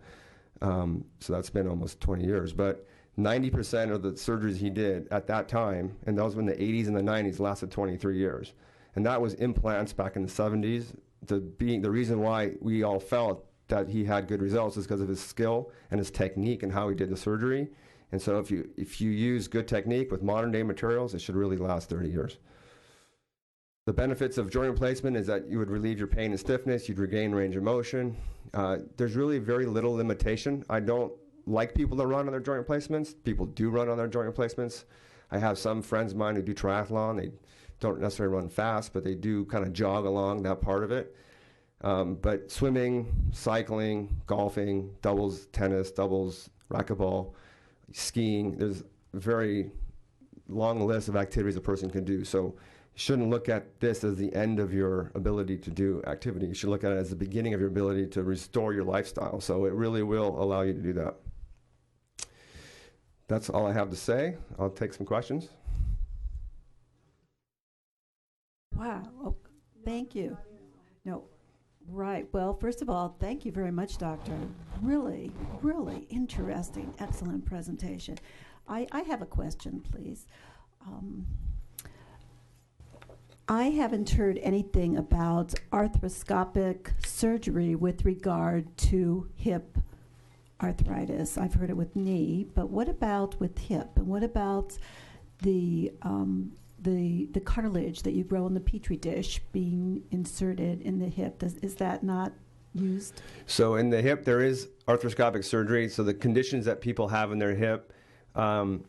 So that's been almost 20 years. But 90% of the surgeries he did at that time, and that was in the 80s and the 90s, lasted 23 years. And that was implants back in the 70s. The reason why we all felt that he had good results is because of his skill and his technique and how he did the surgery. And so if you use good technique with modern day materials, it should really last 30 years. The benefits of joint replacement is that you would relieve your pain and stiffness, you'd regain range of motion. There's really very little limitation. I don't like people that run on their joint replacements. People do run on their joint replacements. I have some friends of mine who do triathlon. They don't necessarily run fast, but they do kind of jog along that part of it. But swimming, cycling, golfing, doubles, tennis, doubles, racquetball, skiing, there's a very long list of activities a person can do. So you shouldn't look at this as the end of your ability to do activity. You should look at it as the beginning of your ability to restore your lifestyle. So it really will allow you to do that. That's all I have to say. I'll take some questions. Wow. Oh, thank you. No. Right. Well, first of all, thank you very much, Doctor. Really, really interesting, excellent presentation. I have a question, please. I haven't heard anything about arthroscopic surgery with regard to hip arthritis. I've heard it with knee, but what about with hip? And what about the cartilage that you grow in the petri dish being inserted in the hip? Is that not used? So in the hip, there is arthroscopic surgery. So the conditions that people have in their hip, the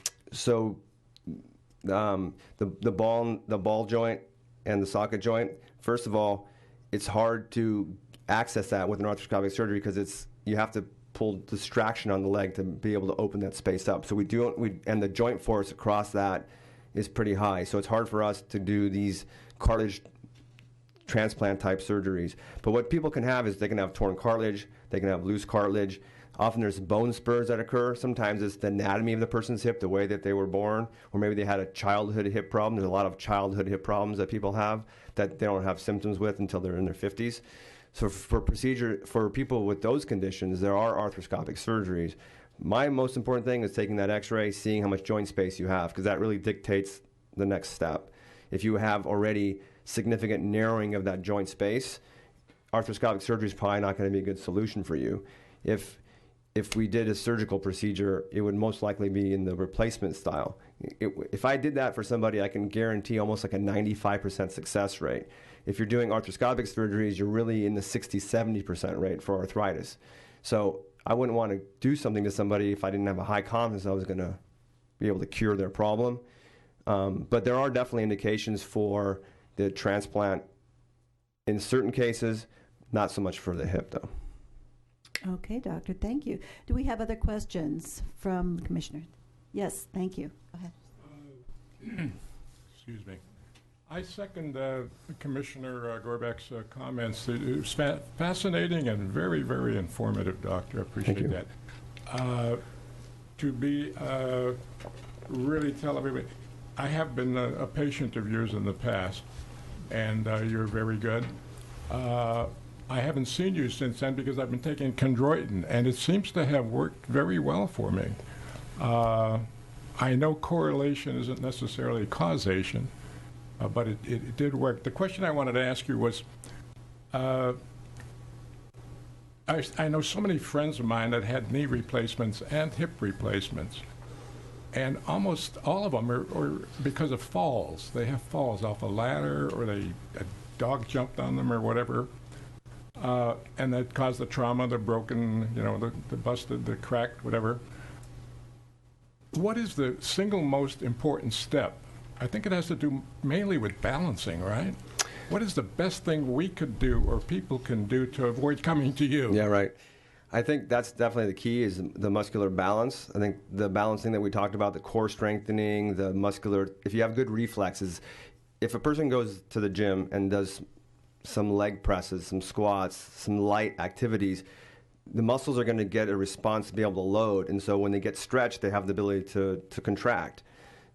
ball joint and the socket joint. First of all, it's hard to access that with an arthroscopic surgery because you have to pull distraction on the leg to be able to open that space up. So and the joint force across that is pretty high. So it's hard for us to do these cartilage transplant type surgeries. But what people can have is they can have torn cartilage, they can have loose cartilage. Often there's bone spurs that occur. Sometimes it's the anatomy of the person's hip, the way that they were born, or maybe they had a childhood hip problem. There's a lot of childhood hip problems that people have that they don't have symptoms with until they're in their 50s. So for people with those conditions, there are arthroscopic surgeries. My most important thing is taking that X-ray, seeing how much joint space you have, because that really dictates the next step. If you have already significant narrowing of that joint space, arthroscopic surgery is probably not going to be a good solution for you. If we did a surgical procedure, it would most likely be in the replacement style. If I did that for somebody, I can guarantee almost like a 95% success rate. If you're doing arthroscopic surgeries, you're really in the 60-70% rate for arthritis. So I wouldn't want to do something to somebody if I didn't have a high confidence I was going to be able to cure their problem. But there are definitely indications for the transplant in certain cases, not so much for the hip, though. Okay, Doctor, thank you. Do we have other questions from the Commissioner? Yes, thank you. Go ahead. Excuse me. I second Commissioner Gorbach's comments. It was fascinating and very, very informative, Doctor. I appreciate that. To really tell everybody, I have been a patient of yours in the past, and you're very good. I haven't seen you since then because I've been taking chondroitin, and it seems to have worked very well for me. I know correlation isn't necessarily causation, but it did work. The question I wanted to ask you was, I know so many friends of mine that had knee replacements and hip replacements, and almost all of them are because of falls. They have falls off a ladder, or a dog jumped on them, or whatever, and that caused the trauma, the broken, the busted, the cracked, whatever. What is the single most important step? I think it has to do mainly with balancing, right? What is the best thing we could do or people can do to avoid coming to you? Yeah, right. I think that's definitely the key, is the muscular balance. I think the balancing that we talked about, the core strengthening, the muscular, if you have good reflexes, if a person goes to the gym and does some leg presses, some squats, some light activities, the muscles are going to get a response to be able to load. And so when they get stretched, they have the ability to contract.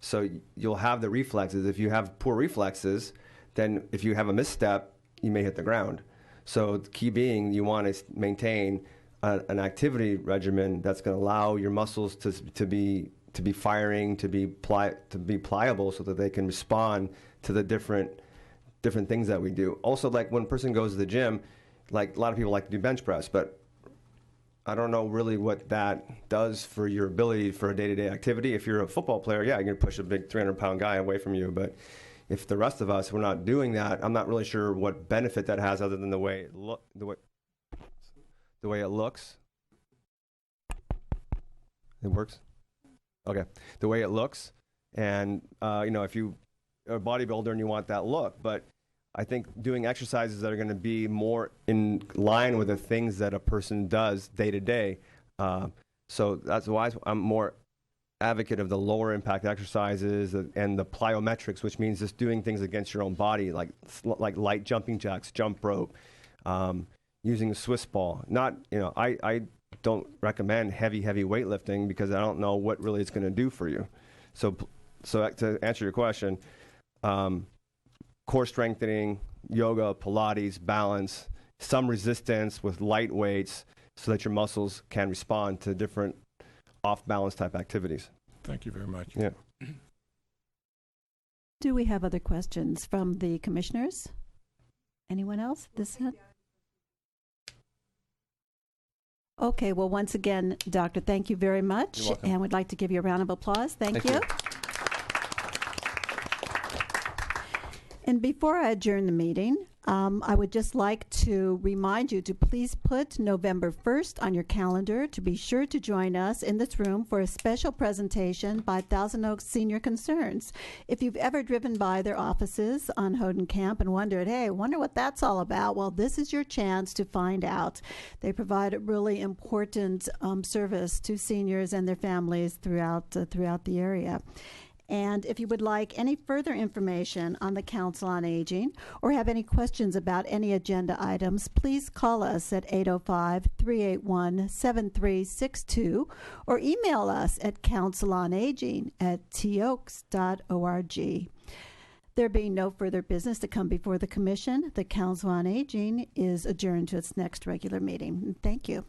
So you'll have the reflexes. If you have poor reflexes, then if you have a misstep, you may hit the ground. So the key being, you want to maintain an activity regimen that's going to allow your muscles to be firing, to be pliable, so that they can respond to the different things that we do. Also, like when a person goes to the gym, like a lot of people like to do bench press, but I don't know really what that does for your ability for a day-to-day activity. If you're a football player, yeah, you're going to push a big 300-pound guy away from you, but if the rest of us, we're not doing that, I'm not really sure what benefit that has, other than the way it looks. It works? Okay. The way it looks. And, if you are a bodybuilder and you want that look, but I think doing exercises that are going to be more in line with the things that a person does day to day. So that's why I'm more advocate of the lower impact exercises and the plyometrics, which means just doing things against your own body, like light jumping jacks, jump rope, using a Swiss ball. Not, I don't recommend heavy weightlifting, because I don't know what really it's going to do for you. So to answer your question, core strengthening, yoga, Pilates, balance, some resistance with light weights, so that your muscles can respond to different off-balance type activities. Thank you very much. Yeah. Do we have other questions from the commissioners? Anyone else? Okay, well, once again, Doctor, thank you very much. You're welcome. And we'd like to give you a round of applause. Thank you. And before I adjourn the meeting, I would just like to remind you to please put November 1st on your calendar to be sure to join us in this room for a special presentation by Thousand Oaks Senior Concerns. If you've ever driven by their offices on Houghton Camp and wondered, hey, I wonder what that's all about, well, this is your chance to find out. They provide a really important service to seniors and their families throughout the area. And if you would like any further information on the Council on Aging or have any questions about any agenda items, please call us at 805-381-7362 or email us at councilonaging@toaks.org. There being no further business to come before the Commission, the Council on Aging is adjourned to its next regular meeting. Thank you.